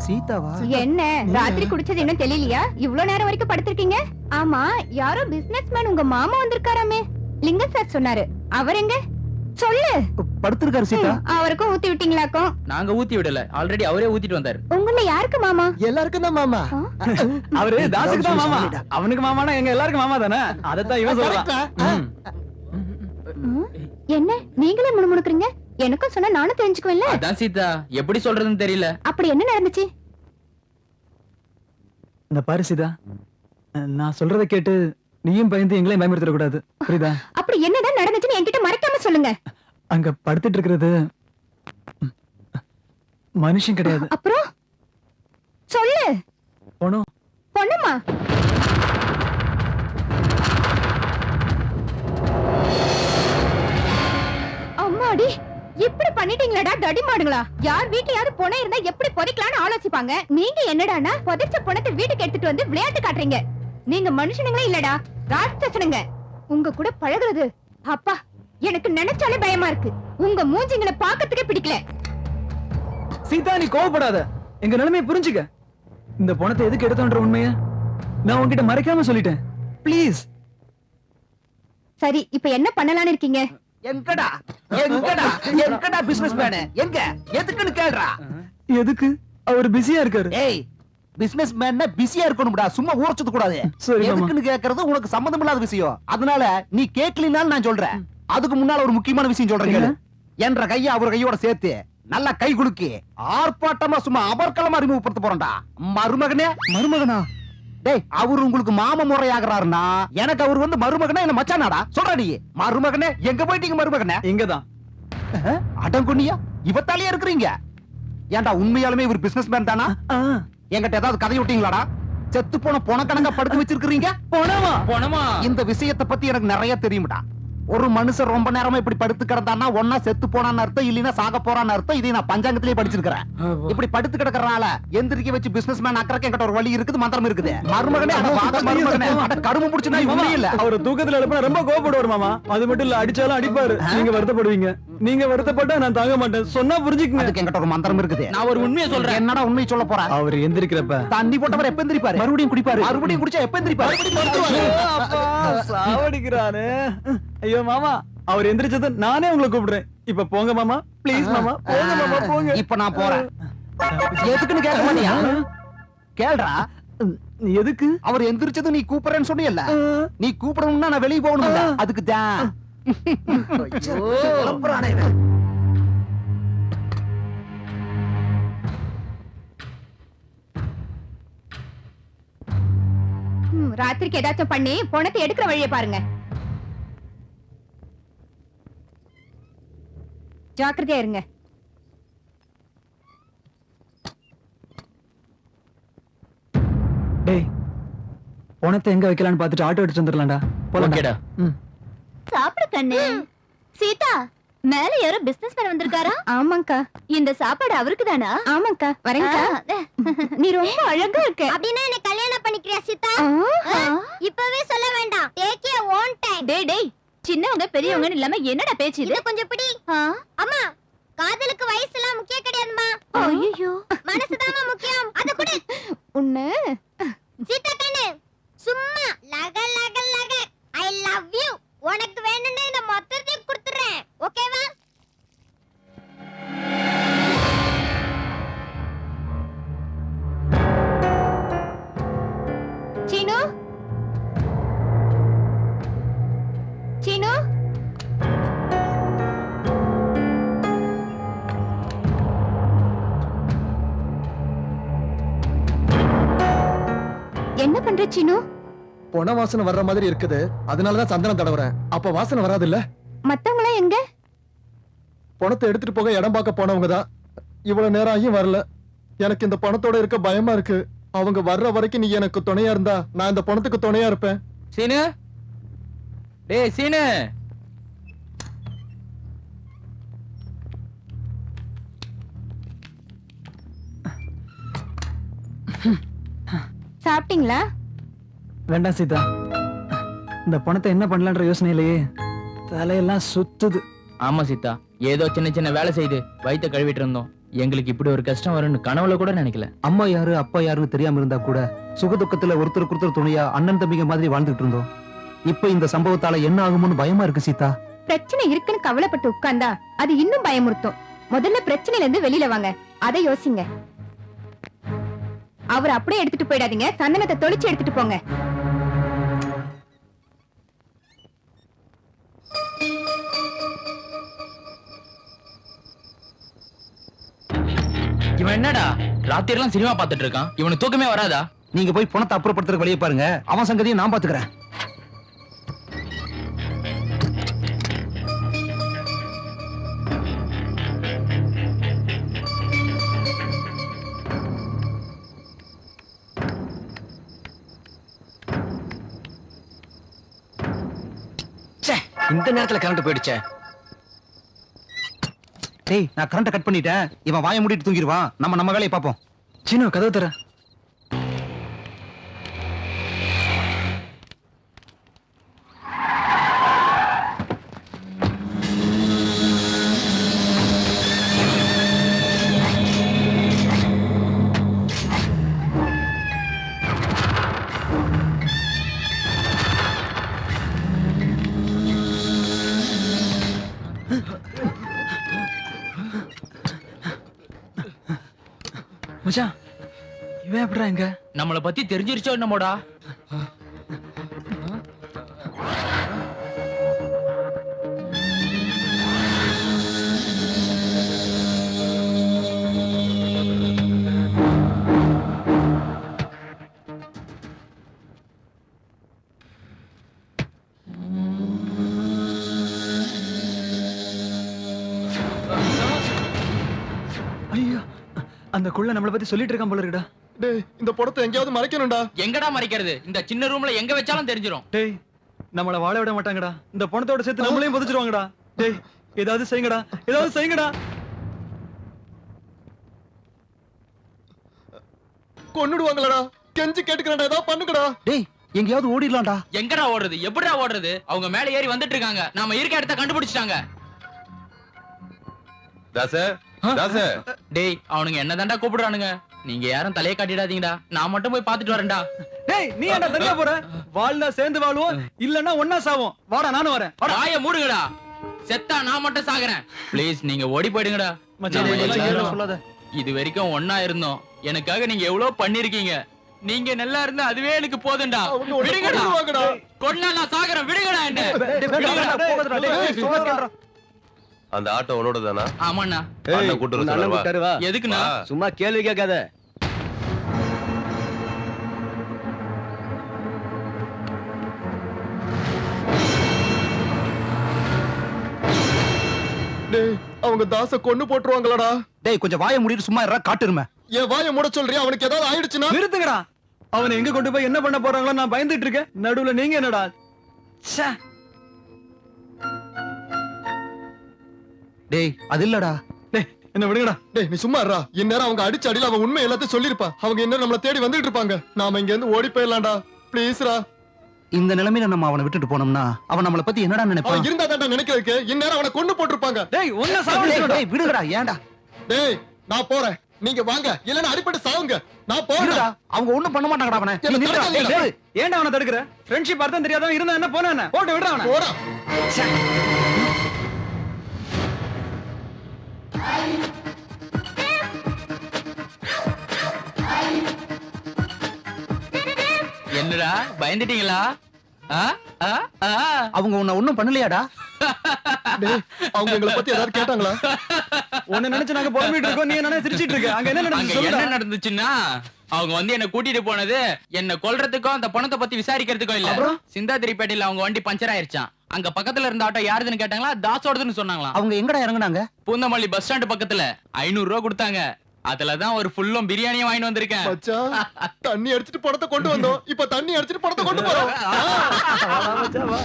சீதாவா? என்ன ராத்திரி குடிச்சது இன்னும் தெரியலையா? இவ்ளோ நேரம் வரைக்கும் படுத்திருக்கீங்க? ஆமா, யாரோ பிசினஸ் மேன் உங்க மாமா வந்திருக்காராமே. லிங்கம் சார் சொன்னாரு. அவர் எங்க? சொல்லு. படுத்திருக்காரு சீதா. அவருக்கும் ஊத்தி விட்டீங்களாக்கும்? நாங்க ஊத்தி விடல, ஆல்ரெடி அவரே ஊத்திட்டு வந்தாரு. உங்கள யாருக்கு மாமா? எல்லாருக்கும் தான் மாமா. அவரு தாசுக்கு தான் மாமா. அவனுக்கு மாமானா எங்க எல்லாருக்கும் மாமா தானே. அதத்தான் இவன் சொல்றான். என்ன நீங்களே முணுமுணுக்குறீங்க? எனக்கும் சொன்னா நானும் தெரிஞ்சுக்குவேன்ல. அதான் சீதா, எப்படி சொல்றதுன்னு தெரியல. அப்படி என்ன நடந்துச்சு? இந்த பாரு சீதா, நான் சொல்றதை கேட்டு நீயும் பயந்து எங்களையும் பயமுறுத்திட கூடாது, புரியுதா? அப்படி என்னதான் நடந்துச்சுன்னு என்கிட்ட மறைக்காம சொல்லுங்க. அங்க படுத்துட்டு இருக்கிறது மனுஷன் கிடையாது. அப்புறம் சொல்லு. பொண்ணும். பொண்ணுமா? அம்மாடி, இப்படி பண்ணிட்டீங்களடா தடி மாடுங்களா? யார் வீட்லயாவது பொணை இருந்தா எப்படி புதைக்கலாம்னு ஆலோசிப்பாங்க. நீங்க என்னடானா புதைச்ச பொணத்தை வீட்டுக்கு எடுத்துட்டு வந்து விளையாட்டு காட்டுறீங்க. நீங்க மனுஷனுங்களே இல்லடா, ராட்சசனுங்க. உங்க கூட பழகுறது அப்பா எனக்கு நினைச்சாலே பயமா இருக்கு. உங்க மூஞ்சிங்களை பார்க்கறதுக்கே பிடிக்கல. சீதா, நீ கோவப்படாத, எங்க நிலைமையை புரிஞ்சுக்க. இந்த பணத்தை எதுக்கு எடுத்தோன்ற உண்மைய நான் உன்கிட்ட மறைக்காம சொல்லிட்டேன். ப்ளீஸ். சரி, இப்ப என்ன பண்ணலாம்னு இருக்கீங்க? எங்கடா எங்கடா எங்கடா பிசினஸ் மேன்? எங்க எதுக்குன்னு கேளுடா. எதுக்கு? அவர் பிஸியா இருக்காரு. ஏய், பிசினஸ் மேன்னா பிஸியா இருக்கணும்டா, சும்மா ஊரச்சது கூடாது. சரி மாமா. எதுக்குன்னு கேக்குறது உனக்கு சம்பந்தம் இல்லாத விஷயம். அதனால நீ கேட்கலினாலும் நான் சொல்றேன். அதுக்கு முன்னால ஒரு முக்கியமான விஷயம் சொல்றேன் கேளு. என்ற கைய அவர் கையோட சேர்த்து நல்லா கை குலுக்கி ஆர்ப்பாட்டமா சும்மா அபர்க்கலமா அறிமுகப்படுத்த போறேன்டா. மருமகனே. மருமகனா? டேய், அவரு உங்களுக்கு மாம முறையாகிறாருன்னா எனக்கு அவர் வந்து மருமகனே என்ன மச்சானாடா? சொல்றா நீ. மருமகனே எங்க போயிட்டீங்க மருமகனே? இங்கதான். அடங்குனியா, இவத்தாலேயே இருக்கிறீங்க. ஏன்டா உண்மையாலுமே இவர் பிசினஸ் மேன் தானா? என்கிட்ட ஏதாவது கதை விட்டீங்களாடா? செத்து போன பொணக்கணக்கா படுத்து வச்சிருக்கீங்க. போனமா போனமா? இந்த விஷயத்தை பத்தி எனக்கு நிறைய தெரியும்டா. ஒரு மனுஷன் ரொம்ப நேரமா இப்படி படுத்து கிடந்தான்னா ஒன்னா செத்து போனான்னு அர்த்தம், இல்லைன்னா சாக போறான்னு அர்த்தம். இதை நான் பஞ்சாங்கத்திலேயே படிச்சிருக்கிறேன். இப்படி படுத்து கிடக்கறனால எந்திரிக்க வச்சு பிசினஸ் மேன் அக்கறக்கு என்கிட்ட ஒரு வழி இருக்குது, மந்திரம் இருக்குது. மருமகனே அட வாங்க மருமகனே, அட கரும புடிச்சுனா முடியல. அவரை தூக்கத்துல எழுப்பினா ரொம்ப கோவப்படுவார் மாமா. அது மட்டும் இல்ல, அடிச்சாலும் அடிப்பாரு. நீங்க வருத்தப்படுவீங்க. நீங்க வருத்தப்பட்டா நான் தாங்க மாட்டேன். சொன்னா புரிஞ்சுக்கங்க. அதுக்கு என்கிட்ட ஒரு மந்திரம் இருக்குது. நான் ஒரு உண்மையை சொல்றேன். என்னடா உண்மையை சொல்ல போறேன்? அவர் எந்திரிக்கிறப்ப தண்ணி போட்டவர் எப்ப எந்திரிப்பாரு? மறுபடியும் குடிப்பாரு. மறுபடியும் குடிச்சா எப்ப எந்திரிப்பாரு? சாவடிக்கிறானே. ஐயோ மாமா, அவர் எந்திரிச்சது நானே உங்களை கூப்பிடுறேன். இப்ப போங்க மாமா, ப்ளீஸ் மாமா, போங்க மாமா, போங்க. இப்ப நான் போறேன். எதுக்குன்னு கேட்க மாட்டியா? கேளுடா. எதுக்கு? அவர் எந்திரிச்சது நீ கூப்பிடுறேன்னு சொன்னீல்ல, நீ கூப்பிடணும்னா நான் வெளிய போகணும்ல, அதுக்கு தான். ராத்திரிக்கு ஏதாச்சும் பண்ணி பணத்தை எடுக்கிற வழியை பாருங்க. ஜாக்கிரதையா இருங்க. டேய், பணத்தை எங்க வைக்கலாம்னு பார்த்துட்டு ஆட்டோ எடுத்து வந்துடலாம்டா. போலாம்டா. சாப்பிடு கண்ணு. சீதா, மேல யாரோ பிசினஸ் மேன் வந்திருக்காரா? ஆமாங்கா. இந்த சாப்பாடு அவருக்கு தானா? ஆமாங்கா. வரேங்கா. நீ ரொம்ப அழகா இருக்க. அப்படினா என்ன கல்யாணம் பண்ணிக்கிறியா சீதா? இப்பவே சொல்ல வேண்டாம். Take your own time. டேய் டேய், சின்னவங்க பெரியவங்கன்னு இல்லாம என்னடா பேச்சு இது? கொஞ்சம் பிடி. அம்மா, காதலுக்கு வயசுலாம் முக்கியம் கிடையாதுமா. ஐயோ, மனசுதாம்மா முக்கியம். அத குடு. உன்ன சீதா கண்ணு, சும்மா லக லக லக ஐ லவ் யூ. உனக்கு வேணும்னு இந்த மொத்தத்தையும் கொடுத்துறேன். ஓகேவா? சீனு, சீனு, என்ன பண்ற சீனு? பொண வாசனை வர்ற மாதிரி இருக்குது, அதனாலதான் சந்தனம் தடவுறேன். அப்ப வாசனை வராது இல்ல? மத்தவங்களா எங்க? பணத்தை எடுத்துட்டு போக இடம் பார்க்க போனவங்க தான். இவ்வளவு நேரம் ஆகியும் வரல. எனக்கு இந்த பணத்தோட இருக்க பயமா இருக்கு. அவங்க வர்ற வரைக்கும் நீ எனக்கு துணையா இருந்தா நான் இந்த பணத்துக்கு துணையா இருப்பேன். சீனு, டேய் சீனு. சாப்பிட்டீங்களா? வேண்டாம் சீதா, இந்த பணத்தை என்ன பண்ணலான்ற யோசனையிலேயே தலையெல்லாம் சுத்துது. ஆமா சீதா, ஏதோ சின்ன சின்ன வேலை செய்து வயித்த கழுவிட்டு இருந்தோம். எங்களுக்கு இப்படி ஒரு கஷ்டம் வரும்னு கனவுல கூட நினைக்கல. அம்மா யாரு அப்பா யாருன்னு தெரியாம இருந்தா கூட சுகதுக்கத்துல ஒருத்தருக்கு ஒருத்தர் துணையா அண்ணன் தம்பிங்க மாதிரி வாழ்ந்துட்டு இருந்தோம். இப்ப இந்த சம்பவத்தால என்ன ஆகுமோன்னு பயமா இருக்கு சீதா. பிரச்சனை இருக்குன்னு கவலைப்பட்டு உட்கார்ந்தா அது இன்னும் பயமுறுத்தும். முதல்ல பிரச்சனையில இருந்து வெளியில வாங்க, அதை யோசிங்க. அவர் அப்படியே எடுத்துட்டு போயிடாதீங்க, சந்தனத்தை தொளிச்சு எடுத்துட்டு போங்க. இவன் என்னடா ராத்திரி எல்லாம் சினிமா பார்த்துட்டு இருக்கான்? இவனுக்கு தூக்கமே வராதா? நீங்க போய் பணத்தை அப்புறப்படுத்துற வழியை பாருங்க, அவன் சங்கதியை நான் பாத்துக்கிறேன். இந்த நேரத்துல கரண்ட் போயிடுச்சே. டேய், நான் கரண்ட் கட் பண்ணிட்டேன். இவன் வாயை மூடிட்டு தூங்கிடுவான். நம்ம வேலையை பார்ப்போம். சீனு, கதவு தர. மச்சான், இவன் எப்படிடா இங்க? நம்மளை பத்தி தெரிஞ்சிருச்சோ என்னமோடா. ஐயோ, அந்த குள்ள நம்மளை பத்தி சொல்லிட்டு இருக்கான் போல இருக்குடா. டேய், இந்த பணத்தை எங்கேயாவது மறைக்கணும்டா. எங்கடா மறைக்கிறது? இந்த சின்ன ரூம்ல எங்க வச்சாலும் தெரிஞ்சிரும். டேய், நம்மள வாழ விட மாட்டாங்கடா. இந்த பணத்தோட சேர்த்து நம்மளையும் புதைச்சிருவாங்கடா. டேய் ஏதாவது செய்யுங்கடா, ஏதாவது செய்யுங்கடா. கொன்னுடுவாங்களடா. கெஞ்சி கேட்டுக்கிறேன்டா, ஏதாவது பண்ணுங்கடா. டேய் எங்கேயாவது ஓடிடலாம்டா. எங்கடா ஓடுறது? எப்படிடா ஓடுறது? அவங்க மேல ஏறி வந்துட்டு இருக்காங்க. நாம இருக்க இடத்த கண்டுபிடிச்சிட்டாங்க. தாச தாச டேய் அவனுங்க என்னதான்டா கூப்பிடுறானுங்க. நீங்க யாரும் தலைய காட்டிடாதீங்கடா. நான் மட்டும் போய் பாத்துட்டு வரேன்டா. டேய் நீ ஏன்டா தனியா போற? வாழ்னா சேர்ந்து வாழ்வோம், இல்லன்னா ஒண்ணா சாவோம். வாடா நானும் வரேன். வாய மூடுங்கடா. செத்தா நான் மட்டும் சாகுறேன். ப்ளீஸ் நீங்க ஓடி போயிடுங்கடா. மச்சான், நம்ம இதெல்லாம் எல்லாரும் யாரும் சொல்லாத. இது வரைக்கும் ஒண்ணா இருந்தோம். எனக்காக நீங்க எவ்வளவு பண்ணிருக்கீங்க. நீங்க நல்லா இருந்தா அதுவே எனக்கு போதும்டா. அவங்க உன்னை விடுங்கடா. கொன்னுடுவாங்கடா. கொன்னா நான் சாகுறேன். விடுங்கடா என்ன. அந்த ஆட்டோ உன்னோட தானா? ஆமாண்ணா. அண்ணன் கூட்டு வர சொன்னாரு, வா. எதுக்குண்ணா? வா. சும்மா கேள்வி கேட்காத. டேய் அவங்க தாச கொன்னு போட்டுருவாங்களடா. டேய் கொஞ்சம் வாயை மூடிட்டு சும்மா இருடா காட்டுருமே. என் வாயை மூட சொல்றியா? அவனுக்கு ஏதாவது ஆயிடுச்சுன்னா? நிறுத்துங்கடா. அவனை எங்க கொண்டு போய் என்ன பண்ண போறாங்களோ நான் பயந்துட்டு இருக்கேன். நடுவுல நீங்க என்னடா? ச்சே. டேய் அது இல்லடா. டேய் என்ன விடுங்கடா. டேய் நீ சும்மா இருடா. இந்நேரம் அவங்க அடிச்ச அடியில அவன் உண்மை எல்லாத்தையும் சொல்லிருப்பா. அவங்க என்ன நம்மள தேடி வந்துட்டு இருப்பாங்க. நாம இங்க இருந்து ஓடி போயிடலாம்டா. ப்ளீஸ்ரா. இந்த நிலைமையில நம்ம அவனை விட்டுட்டு போனோம்னா அவன் நம்மள பத்தி என்னடா அவன் நினைப்பான்? இருந்தா தான் நினைக்கிறதுக்கு இந்நேரம் அவனை கொன்னு போட்டிருப்பாங்க. டேய் ஒண்ணா டேய், சாவடிச்சுடா. டேய் விடுங்கடா. ஏன்டா? டேய் நான் போறேன், நீங்க வாங்க. இல்லன்னா அடிபட்டு சாவுங்க. நான் போறேன். இருடா. அவங்க ஒண்ணும் பண்ண மாட்டாங்கடா அவனை. நீ என்ன நில்லுடா. தடுக்கலையா? டேய், ஏன்டா அவனை தடுக்குற? ஃப்ரெண்ட்ஷிப் அர்த்தம் தெரியாதவன் இருந்தா என்ன போனா என்ன? போட்டு விடுறா அவனை. போறா. என்னடா பயந்துட்டீங்களா? ஆ? ஆ? ஆ? அவங்க உன்னை ஒண்ணும் பண்ணலையாடா? டேய் அவங்க எங்களை பத்தி ஏதாவது கேட்டாங்களா? உன்னை நினைச்சு நாங்க புலம்பிட்டு இருக்கோம், நீ என்ன சிரிச்சிட்டு இருக்க? அங்க என்ன அங்க நடந்துச்சு என்ன சொல்லுடா. நடந்துச்சுன்னா அவங்க வந்து என்ன கூட்டிட்டு போனது என்ன கொல்றதுக்கும் அந்த பணத்தை பத்தி விசாரிக்கிறதுக்கும் இல்ல. சிந்தாதிரிப்பேட்டையில அவங்க வண்டி பஞ்சர் ஆயிருச்சான். அங்க பக்கத்துல இருந்த ஆட்டோ யாருதுன்னு கேட்டாங்களா, தாசோடதுன்னு சொன்னாங்களா. அவங்க எங்கடா இறங்குனாங்க? பூந்தமல்லி பஸ் ஸ்டாண்ட் பக்கத்துல 500 ரூபா கொடுத்தாங்க. அதுலதான் ஒரு ஃபுல்லும் பிரியாணியும் வாங்கிட்டு வந்திருக்கேன். மச்சான் தண்ணி அடிச்சிட்டு பணத்தை கொண்டு வந்தோம். இப்ப தண்ணி அடிச்சிட்டு பணத்தை கொண்டு போறோம். வாடா மச்சான், வா.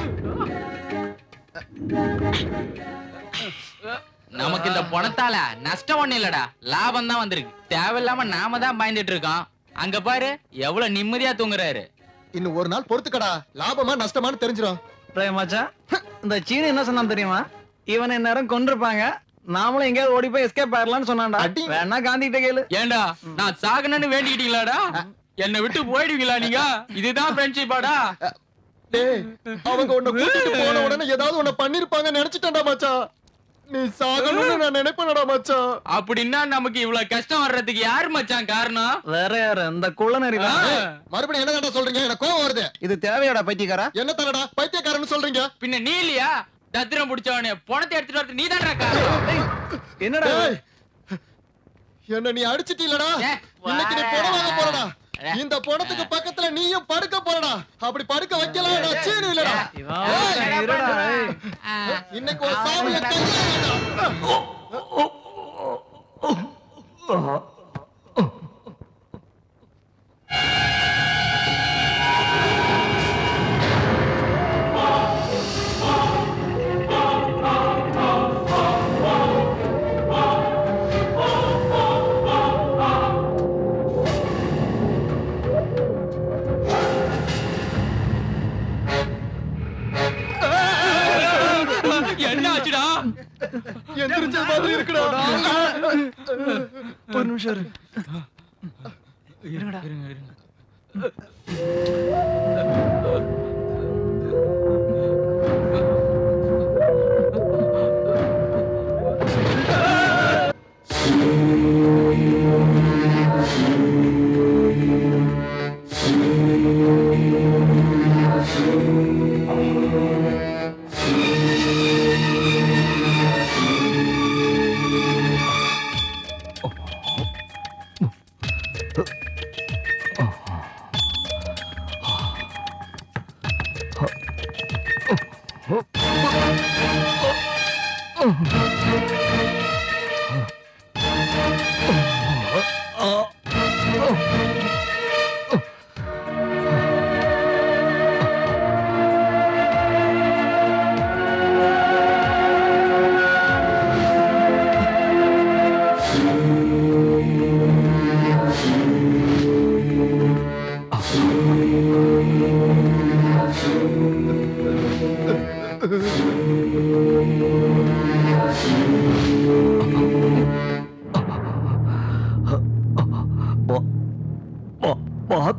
நமக்கு இந்த பணத்தால நஷ்டம் ஒண்ணு இல்லடா, லாபம் தான் வந்திருக்கு. தேவையில்லாம நாம தான் பயந்துட்டு இருக்கோம். அங்க பாரு எவ்வளவு நிம்மதியா தூங்குறாரு. இன்னும் ஒரு நாள் பொறுத்துக்கடா. லாபமா நஷ்டமான்னு தெரிஞ்சிடும். டேய் மச்சான், இந்த சீனி என்ன சொன்னான் தெரியுமா? இவனை நேரம் கொண்டிருப்பாங்க, நாமளும் எங்கேயாவது ஓடி போய் எஸ்கேப் ஆயிரலாம்னு சொன்னான்டா. அடி. வேணா காந்தி கிட்ட கேளு. ஏண்டா நான் சாகணும்னு வேண்டிக்கிட்டீங்களாடா? என்னை விட்டு போயிடுவீங்களா நீங்க? இதுதான் ஃப்ரெண்ட்ஷிப்பாடா? டேய் அவங்க உன்னை கூட்டிட்டு போன உடனே ஏதாவது உன்னை பண்ணிருப்பாங்க நினைச்சிட்டேன்டா மச்சான். நீ சாகணும்னு நான் நினைப்பேனடா மச்சான். அப்படின்னா நமக்கு இவ்வளவு கஷ்டம் வர்றதுக்கு யார் மச்சான் காரணம்? வேற யாரு? இந்த குள்ளநரி தான். மறுபடியும் என்ன சொல்றீங்க? எனக்கு கோவம் வருது. இது தேவையாடா பைத்தியக்காரா? என்ன தரடா பைத்தியக்காரன்னு சொல்றீங்க? பின்ன நீ இல்லையா தத்திரம் பிடிச்சவனே? பணத்தை எடுத்துட்டு வரது நீ தான் காரணம். என்னடா இது? டேய், என்ன நீ அடிச்சிட்டீலடா. ஏ, இன்னைக்கு நீ பணம் வாங்க போறடா. இந்த பணத்துக்கு பக்கத்துல நீயும் படுக்க போறடா. அப்படி படுக்க வைக்கலாம் நான் சீனு இல்லடா. இவன் இருடா, ஏய். இன்னைக்கு ஒரு சாமியை கையில என்ன ஆச்சுடா? எந்திரிச்ச மாதிரி இருக்குடா. ஒரு நிமிஷம் இரு. இருங்கடா.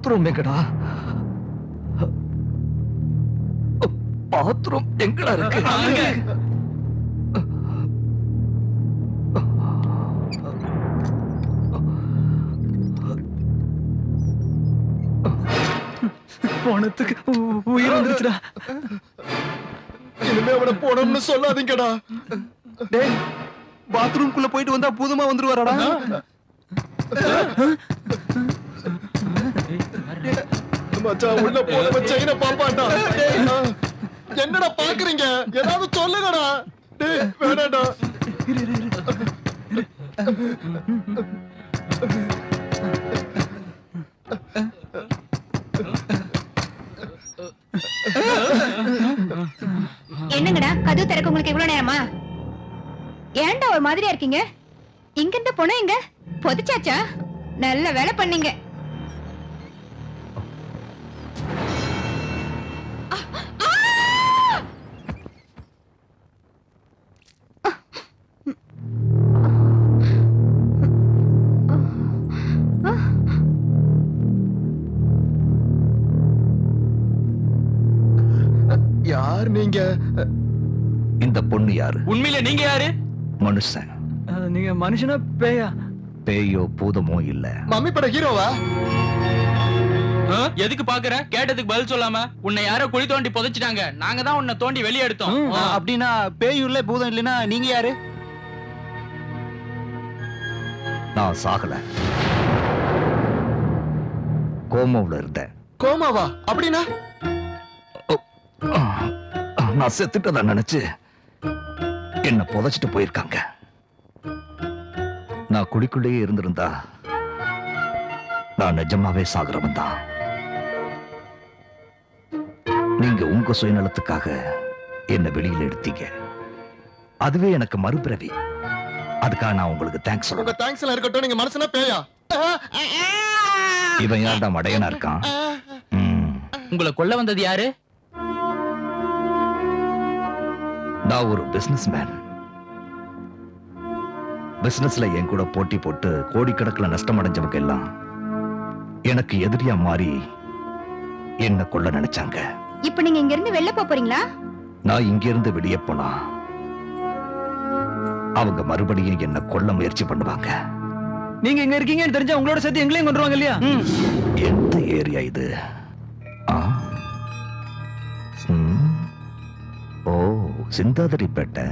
பாத்ரூம் எங்கடா? பாத்ரூம் எங்கடா இருக்கு? பணத்துக்கு உயிர் வந்துருச்சுடா. இனிமே அவனை போனோம்னு சொல்லாதீங்கடா. டேய் பாத்ரூம்குள்ள போயிட்டு வந்தா பூதமா வந்துருவாரடா. மச்சான் உள்ள போன செயினை பாப்பாண்டா. என்னடா பாக்குறீங்க? ஏதாவது சொல்லுங்கடா. டேய் வேணாடா. என்னங்கடா கதவு திறக்க உங்களுக்கு இவ்வளவு நேரமா? ஏன்டா ஒரு மாதிரியா இருக்கீங்க? இங்க இருந்து போன எங்க பொதிச்சாச்சா? நல்ல வேலை பண்ணீங்க. யார் நீங்க? இந்த பொண்ணு யாரு? உண்மையில நீங்க யாரு? மனுஷன். நீங்க மனுஷனா பேயா? பேயோ பூதமோ இல்ல. மம்மி பட ஹீரோவா? எதுக்கு பாக்குற? கேட்டதுக்கு பதில் சொல்லாம உன்னை யாரோ குழி தோண்டி புதைச்சிட்டாங்க. நாங்க தான் உன்னை தோண்டி வெளியே எடுத்தோம். அப்படின்னா பேய் இல்ல பூதம் இல்லைன்னா நீங்க யாரு? நான் சாகல, கோமாவுல இருந்தேன். கோமாவா? அப்படின்னா நான் செத்துட்டதா நினைச்சு என்ன புதைச்சிட்டு போயிருக்காங்க. நான் குடிக்குள்ளேயே இருந்திருந்தா நான் நிஜமாவே சாகுறவன் தான். நீங்க உங்க சுயநலத்துக்காக என்ன வெளியில எடுத்தீங்க. அதுவே எனக்கு மறுபிறவி. அதுக்காக நான் உங்களுக்கு தேங்க்ஸ் உங்க சொல்றேன். தேங்க்ஸ் எல்லாம் இருக்கட்டும். நீங்க மனுஷனா பேயா? இவன் யார்டா மடையனா இருக்கான்? உங்களை கொல்ல வந்தது யாரு? நான் ஒரு பிசினஸ் மேன். பிசினஸ்ல என் கூட போட்டி போட்டு கோடிக்கணக்கில் நஷ்டம் அடைஞ்சவங்க எல்லாம் எனக்கு எதிரியா மாறி என்ன கொல்ல நினைச்சாங்க. இப்ப நீங்க இங்க இருந்து வெளில போறீங்களா? நான் இங்க இருந்து வெளியே போனா அவங்க மறுபடியும் என்ன கொல்ல முயற்சி பண்ணுவாங்க. நீங்க இங்க இருக்கீங்கன்னு தெரிஞ்சா உங்களோட சேர்த்து எங்களையும் கொண்டுருவாங்க இல்லையா? எந்த ஏரியா இது? ஆ? ம். ஓ, சிந்தாதிரிப்பேட்டை.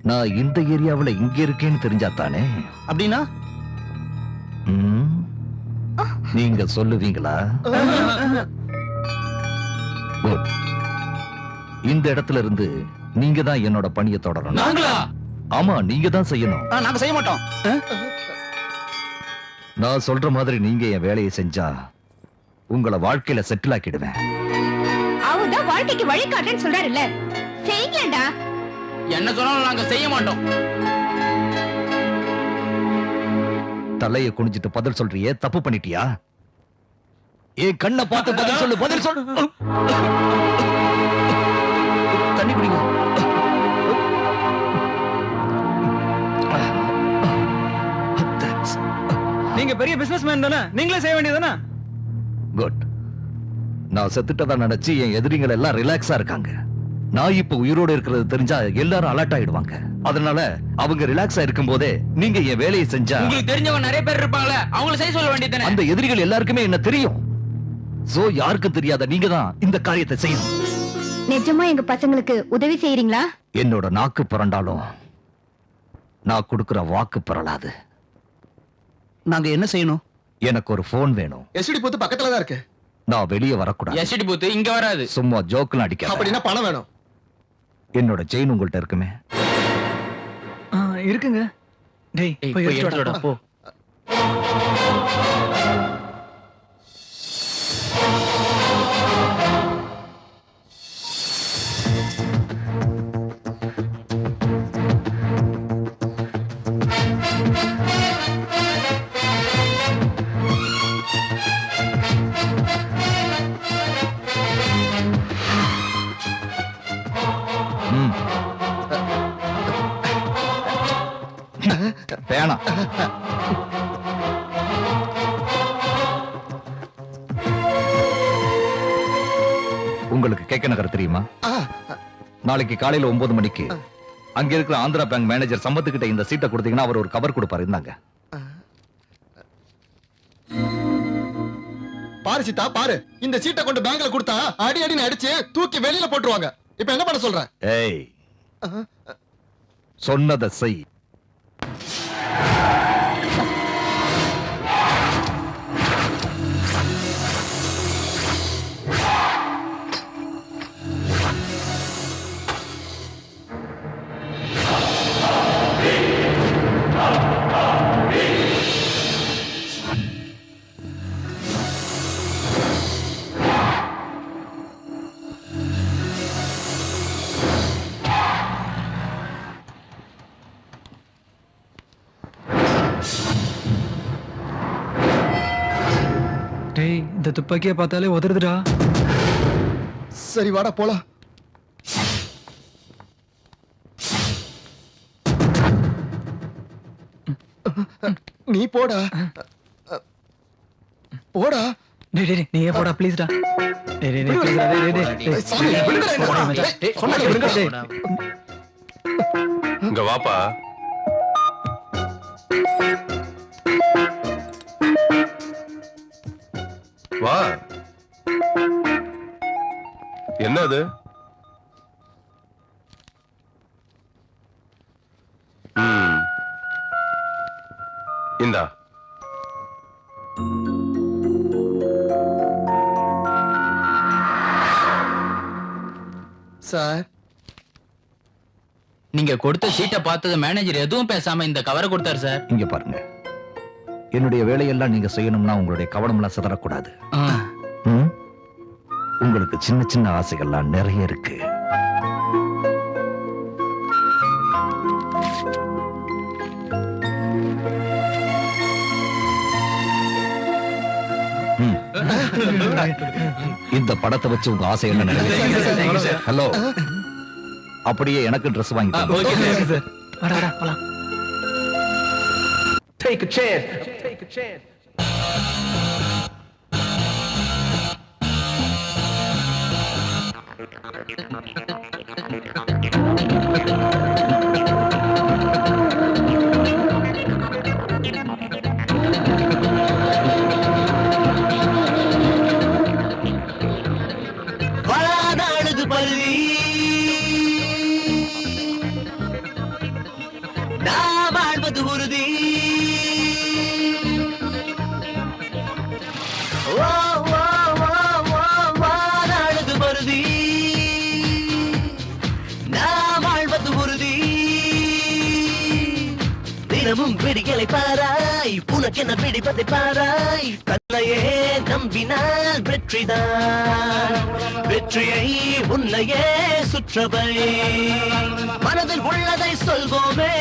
நான் இந்த ஏரியாவுல இங்க இருக்கேன்னு தெரிஞ்சா தானே. அப்படின்னா ம். நீங்க சொல்லுவீங்களா? Good. இந்த இடத்துல இருந்து நீங்க தான் என்னோட பணியை தொடரணும். நாங்களா? ஆமா, நீங்க தான் செய்யணும். நாங்க செய்ய மாட்டோம். நான் சொல்ற மாதிரி நீங்க என் வேலையை செஞ்சா உங்களை வாழ்க்கையில செட்டில் ஆக்கிடுவேன். அவர்தான் வாழ்க்கைக்கு வழி காட்டுறேன்னு சொல்றாருல்ல, செய்யுங்களேண்டா. என்ன சொன்னாலும் நாங்க செய்ய மாட்டோம். தலையை குனிஞ்சிட்டு பதில் சொல்றியே, தப்பு பண்ணிட்டியா? ஏன் கண்ணை பார்த்து பதில் சொல்லு, பதில் சொல்லு. தண்ணி குடிங்க. Thanks. நீங்க பெரிய பிசினஸ் மேன் தானே, நீங்களே செய்ய வேண்டியதானே? குட். நான் செத்துட்டதா நினைச்சு என் எதிரிகள் எல்லாம் ரிலாக்ஸா இருக்காங்க. நான் இப்ப உயிரோடு இருக்கிறது தெரிஞ்சா எல்லாரும் அலர்ட் ஆயிடுவாங்க. அதனால அவங்க ரிலாக்ஸா இருக்கும் போதே நீங்க என் வேலையை செஞ்சா உங்களுக்கு தெரிஞ்சவங்க நிறைய பேர் இருப்பாங்களே, அவங்கள செய்ய சொல்ல வேண்டியதானே? அந்த எதிரிகள் எல்லாருக்குமே என்ன தெரியும். சோ யாருக்கும் தெரியாத நீங்க தான் இந்த காரியத்தை செய்யணும். நிஜமா எங்க பசங்களுக்கு உதவி செய்யறீங்களா? என்னோட நாக்கு புரண்டாலும் நான் கொடுக்கிற வாக்கு புரளாது. நாங்க என்ன செய்யணும்? எனக்கு ஒரு போன் வேணும். எஸ்டி பூத்து பக்கத்துல தான் இருக்கு. நான் வெளியே வரக்கூடாது. எஸ்டி பூத் இங்க வராது. சும்மா ஜோக்கெல்லாம் அடிக்காத. அப்படின்னா பணம் வேணும். என்னோட செயின் உங்கள்ட்ட இருக்குமே? இருக்குங்க. டேய் போய் எடுத்துட்டு வாடா. போ. வேணாம். கே நகர் தெரியுமா? ஆ, நாளைக்கு காலையில 9 மணிக்கு அங்க இருக்கிற ஆந்திரா பேங்க் மேனேஜர் சம்பத்துக்கிட்ட இந்த சீட்டை கொடுத்தீங்கன்னா அவர் ஒரு கவர் கொடுப்பாரு. இருந்தாங்க. பாரு சீதா பாரு, இந்த சீட்டை கொண்டு பேங்க்ல கொடுத்தா அடி அடின்னு அடிச்சு தூக்கி வெளியில போட்டுருவாங்க. இப்ப என்ன பண்ண சொல்ற? ஏய், சொன்னதை செய். டேய், இந்த துப்பாக்கியை பார்த்தாலே உதறுதுடா. சரி வாடா போலாம். நீ போடா போடா. டேய் டேய் நீயே போடா ப்ளீஸ்டா. டேய் டேய் டேய் please டா, டேய் டேய் டேய். சாமி, விடுங்கடா என்ன போடா. டேய், சொன்னா விடுங்கடா. டேய், இங்க வாப்பா. வா. என்ன அது? இந்தா. சார், நீங்க கொடுத்த சீட்டை பார்த்தது மேனேஜர் எதுவும் பேசாம இந்த கவரை கொடுத்தாரு சார். இங்க பாருங்க, என்னுடைய வேலையெல்லாம் நீங்க செய்யணும்னா உங்களுடைய கவனம்லாம் சிதறக்கூடாது. ம்? உங்களுக்கு சின்ன சின்ன ஆசைகள்லாம் நிறைய இருக்கு. ம். இந்த படத்தை வச்சு உங்க ஆசை என்ன நிறைவேறும்? ஹலோ, அப்படியே எனக்கு Dress வாங்கி தாங்க. வாடா வாடா போலாம். Take a chance. Take a chance. வளாதாழுது பருதி நான் வாழ்வது உறுதி. ஓ, ஓ, ஓ, ஓ, வாழாழுது பருதி நான் வாழ்வது உறுதி. தினமும் பிடிகளை பாராய், உனக்கென்ன பிடிப்பதை பாராய். தன்னையே நம்பினால் வெற்றிதான், வெற்றியை உன்னையே சுற்றவை. மனதில் உள்ளதை சொல்வோமே,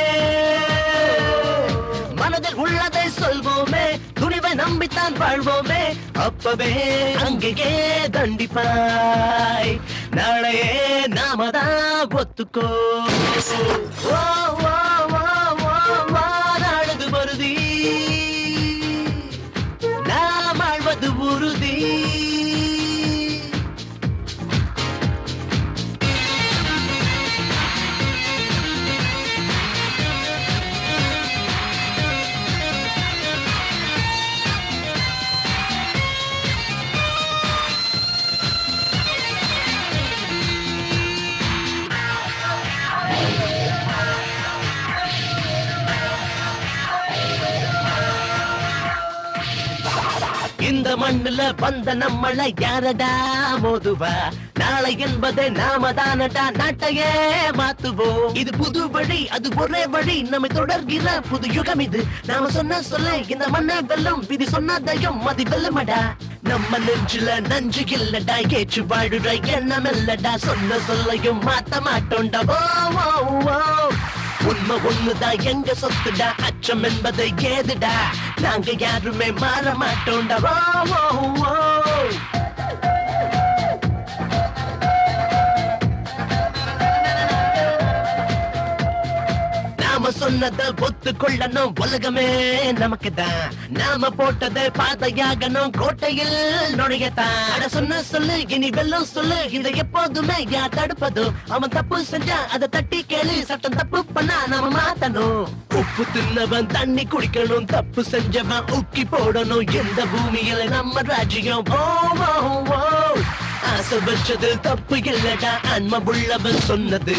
மனதில் உள்ளதை சொல்வோமே. துணிவை நம்பித்தான் வாழ்வோமே, அப்பவே அங்கேயே தண்டிப்பாய். நாளையே நாமதான் ஒத்துக்கோ. ஓ, ஓ, ஓ, ஓ, வாழாழுது பருதி நாம் வாழ்வது உறுதி. இந்த மண்ணுல வந்த நம்மள யாரடா மோதுவா? நாளை என்பதை நாம தானடா நாட்டையே மாத்துவோம். இது புது வழி, அது ஒரே வழி, நம்மை தொடர்கிற புது யுகம் இது. நாம சொன்ன சொல்ல இந்த மண்ணை வெல்லும், விதி சொன்னதையும் மதி வெல்லுமடா. நம்ம நெஞ்சுல நஞ்சு இல்லடா, ஏற்று வாழுற எண்ணம் இல்லடா, சொன்ன சொல்லையும் மாத்த மாட்டோண்டா. ஓ, ஓ, ஓ. உண்மை ஒண்ணுதான் எங்க சொத்துடா, அச்சம் என்பதை ஏதுடா, நாங்க யாருமே மாற மாட்டோண்டா. ஓ, ஓ, ஓ. நாம நாம சொன்னதை ஒத்துக்கொள்ளணும், உலகமே நமக்கு தான். நாம போட்டதை பாதையாகணும், கோட்டையில் நுழையத்தான். அட சொன்ன சொல்லு இனி வெல்லும் சொல்லு, இதை எப்போதுமே யார் தடுப்பதோ? அவன் தப்பு செஞ்சா அதை தட்டி கேளு, சட்டம் தப்பு பண்ணா நாம மாத்தணும். உப்பு தின்னவன் தண்ணி குடிக்கணும், தப்பு செஞ்சவன் ஊக்கி போடணும். எந்த பூமியில நம்ம ராஜ்யம்? ஓ ஓ ஓ ஆசை வச்சது தப்பு இல்லடா, அன்ம உள்ளவன் சொன்னது.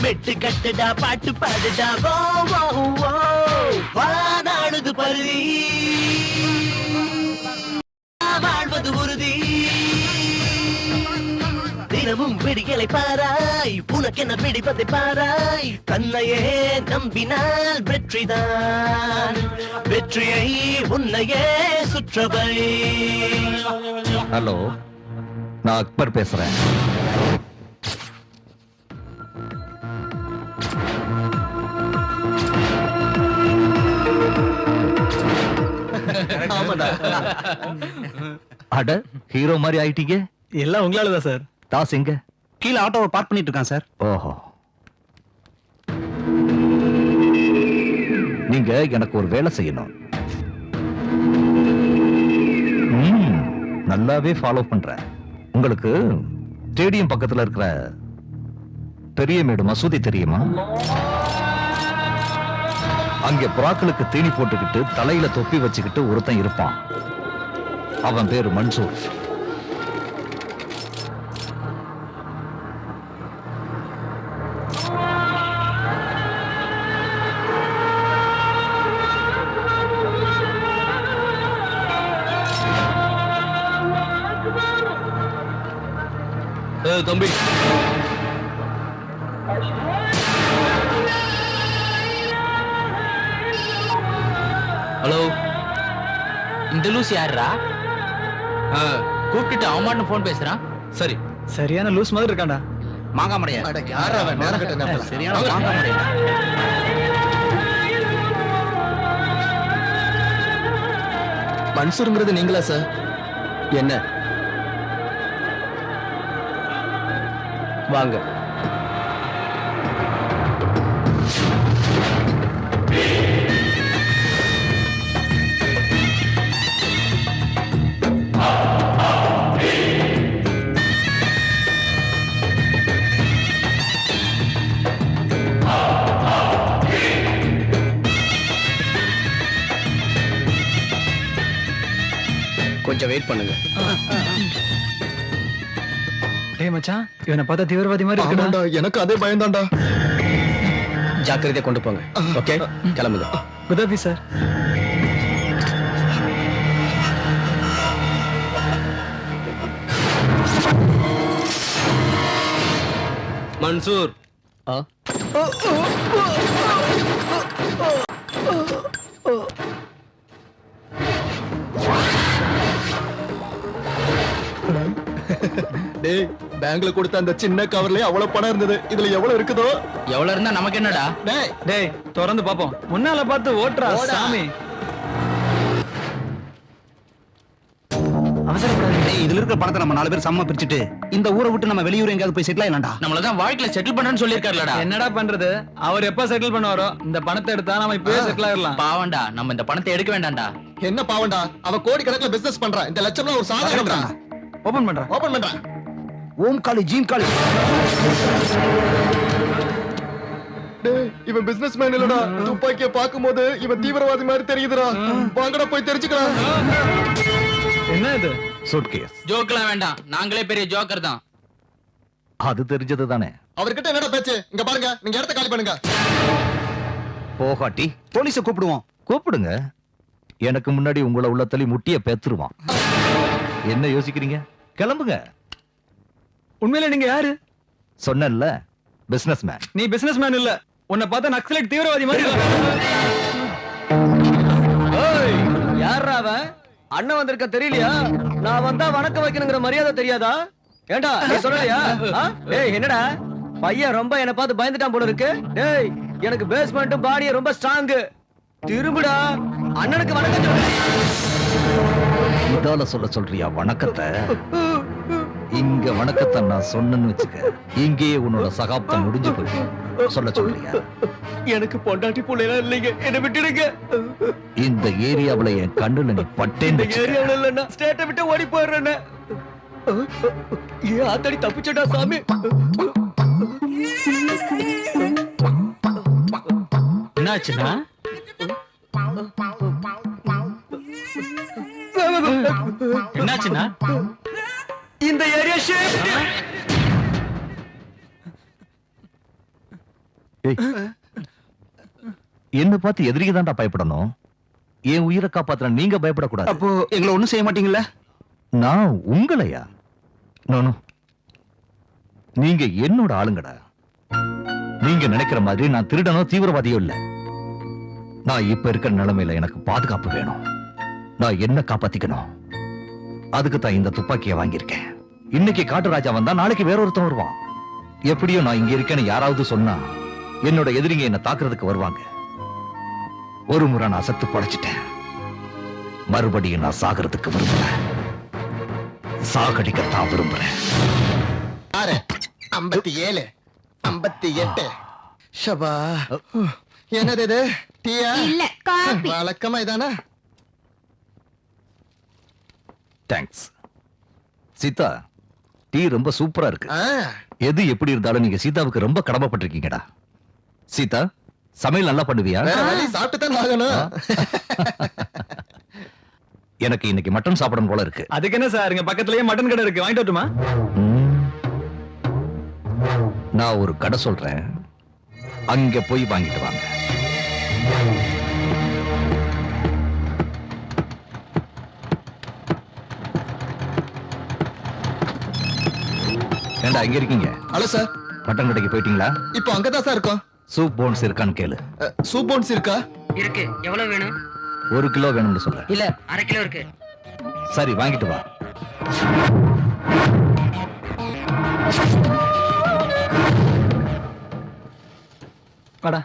மெட்டு கட்டுடா, பாட்டு பாடுடா, ஓ ஓ ஓ வாடாடுது பருதி, வாழ்வது உறுதி. தினமும் பிடிகளை பாராய், உனக்கென பிடிப்பதை பாராய். தன்னையே நம்பினால் வெற்றிதான், வெற்றியை உன்னையே சுற்றவை. ஹலோ, நான் அக்பர் பேசுறேன். அட, ஹீரோ மாதிரி ஆயிட்டீங்க. எல்லாம் உங்களாலதான் சார். தாஸ் எங்க? கீழே ஆட்டோவை பார்க் பண்ணிட்டு இருக்கான் சார். ஓஹோ, நீங்க எனக்கு ஒரு வேலை செய்யணும். நல்லாவே ஃபாலோ பண்றேன். உங்களுக்கு ஸ்டேடியம் பக்கத்துல இருக்கிற பெரிய மேடு மசூதி தெரியுமா? அங்க புறாக்களுக்கு தீனி போட்டுக்கிட்டு தலையில தொப்பி வச்சுக்கிட்டு ஒருத்தன் இருப்பான். அவன் பேரு மன்சூர். தம்பி, ஹலோ, இந்த லூஸ் யாருடா? கூப்பிட்டுட்டு அவன் போன் பேசுறான். சரி, சரியான லூஸ் மாதிரி இருக்காண்டா. மாங்காமடையா சரியான மாங்காமடையா. மன்சூருங்கிறது நீங்களா சார்? என்ன வாங்க. கொஞ்சம் வெயிட் பண்ணுங்க. டேய் மச்சான், இவனை பார்த்தா தீவிரவாதி மாதிரி இருக்குடா. ஆமாண்டா, எனக்கு அதே பயம்தான்டா. ஜாக்கிரதையா கொண்டு போங்க. ஓகே, கிளம்புங்க. குதாபி சார். மன்சூர். டேய், பேங்க்ல கொடுத்த அந்த சின்ன கவர்லயே அவ்வளவு பணம் இருந்தது. இதுல எவ்வளவு இருக்குதோ? எவ்வளவு இருந்தா நமக்கு என்னடா? டேய் திறந்து பாப்போம். முன்னால பார்த்து ஓட்டுறா சாமி. இதுல இருக்கிற பணத்தை நம்ம 4 பேர் சமமா பிரிச்சுட்டு இந்த ஊரை விட்டு நம்ம வெளியூர் எங்கயாவது போய் செட்டில் ஆயிடலாம்டா. நம்மளதான் வாழ்க்கையில செட்டில் பண்ணணும்னு சொல்லிருக்காருலடா. என்னடா பண்றது? அவர் எப்ப செட்டில் பண்ணுவாரோ இந்த பணத்தை எடுத்தா நம்ம இப்பவே செட்டில் ஆயிடலாம். பாவண்டா, நம்ம இந்த பணத்தை எடுக்க வேண்டாம்டா. என்ன பாவண்டா, அவ கோடி கணக்குல பிசினஸ் பண்றான். இந்த லட்சம்லாம் ஒரு சாதாரண. ஓபன் பண்றேன். ஓம் காளி ஜீம் காளி. டேய், இவன் பிசினஸ் மேன் இல்லடா. துப்பாக்கிய பாக்கும்போது இவன் தீவிரவாதி மாதிரி தெரியுதுடா. வாங்கடா போய் தெரிஞ்சுக்கலாம். என்ன இது? சூட்கேஸ். ஜோக்லாம் வேண்டாம், நாங்களே பெரிய ஜோக்கர் தான். அது தெரிஞ்சது தானே. அவர்கிட்ட என்னடா பேச்சு? இங்க பாருங்க, நீங்க இடத்த காலி பண்ணுங்க. போகாட்டி போலீஸை கூப்பிடுவோம். கூப்பிடுங்க. எனக்கு முன்னாடி உங்களை உள்ள தள்ளி முட்டிய பேத்துருவான். என்ன யோசிக்கிறீங்க? கிளம்புங்க. உண்மையில நீங்க யாரு? சொன்னேன்ல, பிசினஸ் மேன். நீ பிசினஸ் மேன் இல்ல, உன்னை பார்த்தா நக்சலைட் தீவிரவாதி மாதிரி இருக்கு. யாரா அவன்? அண்ணன் வந்திருக்க தெரியலையா? நான் வந்தா வணக்கம் வைக்கணுங்கிற மரியாதை தெரியாதா? ஏண்டா நீ சொல்லலையா? டேய் என்னடா பையன் ரொம்ப என்ன பார்த்து பயந்துட்டான் போல இருக்கு. டேய் எனக்கு பேஸ்மெண்ட் பாடியே ரொம்ப ஸ்ட்ராங். திரும்புடா, அண்ணனுக்கு வணக்கம் சொல்லு. இதால சொல்றியா வணக்கத்தை? இங்க வணக்கத்தை நான் சொன்னேன்னு வச்சுக்க, இங்கேயே உன்னோட சகாப்தம் முடிஞ்சு போயிடும். சொல்ல சொல்றியா? எனக்கு பொண்டாட்டி பிள்ளைலாம் இல்லைங்க, என்ன விட்டுடுங்க. இந்த ஏரியாவுல என் கண்ணுல நீ பட்டேன்னு வச்சுக்க. ஏரியாவில் இல்லைன்னா ஸ்டேட்டை விட்டு ஓடி போயிடுறேன்னு. ஏன் ஆத்தாடி தப்பிச்சடா சாமி. என்னாச்சுன்னா என்னாச்சுன்னா இந்த ஏரியா ஷிஃப்ட். ஏய், என்ன பார்த்து எதிரிக்கு தான்டா பயப்படணும். என் உயிரை காப்பாத்துற நீங்க பயப்படக்கூடாது. அப்போ எங்களை ஒண்ணும் செய்ய மாட்டீங்களா? நான் உங்களையா? நானும் நீங்க என்னோட ஆளுங்கடா. நீங்க நினைக்கிற மாதிரி நான் திருடனோ தீவிரவாதியோ இல்ல. நான் இப்ப இருக்கிற நிலைமையில எனக்கு பாதுகாப்பு வேணும். நான் என்ன காப்பாத்திக்கணும். அதுக்கு தான் இந்த துப்பாக்கியை வாங்கியிருக்கேன். இன்னைக்கு காட்டுராஜா வந்தா நாளைக்கு வேற ஒருத்தன் வருவான். எப்படியோ நான் இங்க இருக்கேன்னு யாராவது சொன்னா என்னோட எதிரிங்க என்ன தாக்குறதுக்கு வருவாங்க. ஒரு முறை நான் செத்து படைச்சிட்டேன். மறுபடியும் நான் சாகிறதுக்கு விரும்புறேன். சாகடிக்கத்தான் விரும்புறேன். 57 58 ஷபா. என்னது இது? டீயா? இல்ல காபி. வழக்கமா இதானா? தேங்க்ஸ். சீதா, டீ ரொம்ப சூப்பரா இருக்கு. எது எப்படி இருந்தாலும் நீங்க சீதாவுக்கு ரொம்ப கடமைப்பட்டிருக்கீங்கடா. சீதா, சமையல் நல்லா பண்ணுவியா? வேற வழி, சாப்பிட்டு தான் ஆகணும். எனக்கு இன்னைக்கு மட்டன் சாப்பிடணும் போல இருக்கு. அதுக்கு என்ன சார், இங்க பக்கத்துலயே மட்டன் கடை இருக்கு, வாங்கிட்டு வரட்டுமா? நான் ஒரு கடை சொல்றேன், அங்க போய் வாங்கிட்டு வாங்க. ஏண்டா இங்க இருக்கீங்க? ஹலோ சார், மட்டன் கடைக்கு போயிட்டீங்களா? இப்போ அங்கதான் சார் இருக்கோம். சூப் போன்ஸ் இருக்கான்னு கேளு. சூப் போன்ஸ் இருக்கா? இருக்கு. எவ்வளவு வேணும்? 1 கிலோ வேணும்னு சொல்றேன். இல்ல, 1/2 கிலோ இருக்கு. சரி, வாங்கிட்டு வா. வாடா.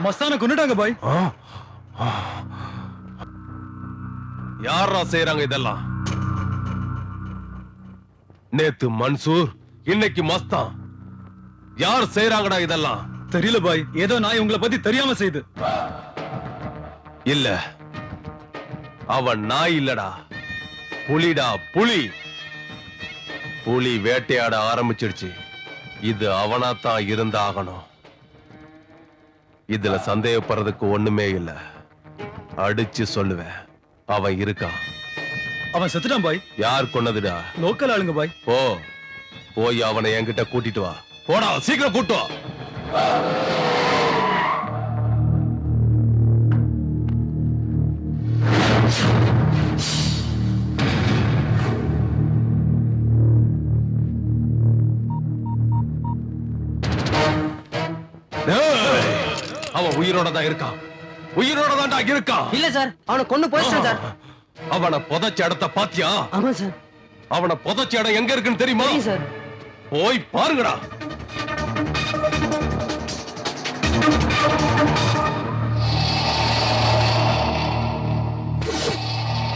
மஸ்தான கொன்னுட்டாங்க பாய். யாரா செய்யறாங்க இதெல்லாம்? நேத்து மன்சூர், இன்னைக்கு மஸ்தான். யார் செய்யறாங்கடா இதெல்லாம்? தெரியல பாய், ஏதோ நாய் உங்களை பத்தி தெரியாம செய்து. இல்ல, அவன் நாய் இல்லடா, புலிடா, புலி. புலி வேட்டையாட ஆரம்பிச்சிடுச்சு. இது அவனாத்தான் இருந்தாகணும். இதுல சந்தேகப்படுறதுக்கு ஒண்ணுமே இல்ல. அடிச்சு சொல்லுவேன், அவன் இருக்கான். அவன் செத்துட்டான் பாய். யார் கொன்னதுடா? லோக்கல் ஆளுங்க பாய். போய் அவனை என்கிட்ட கூட்டிட்டு வா. போடா, சீக்கிரம் கூட்டு வா. அவன் உயிரோட தான் இருக்கான். உயிரோட தான்டா இருக்கான். இல்ல சார், அவனை கொன்னு போயிடுச்சு சார். அவனை புதைச்ச இடத்த பாத்தியா? ஆமா சார். அவனை புதைச்ச இடம் எங்க இருக்குன்னு தெரியுமா? சார், போய் பாருங்கடா.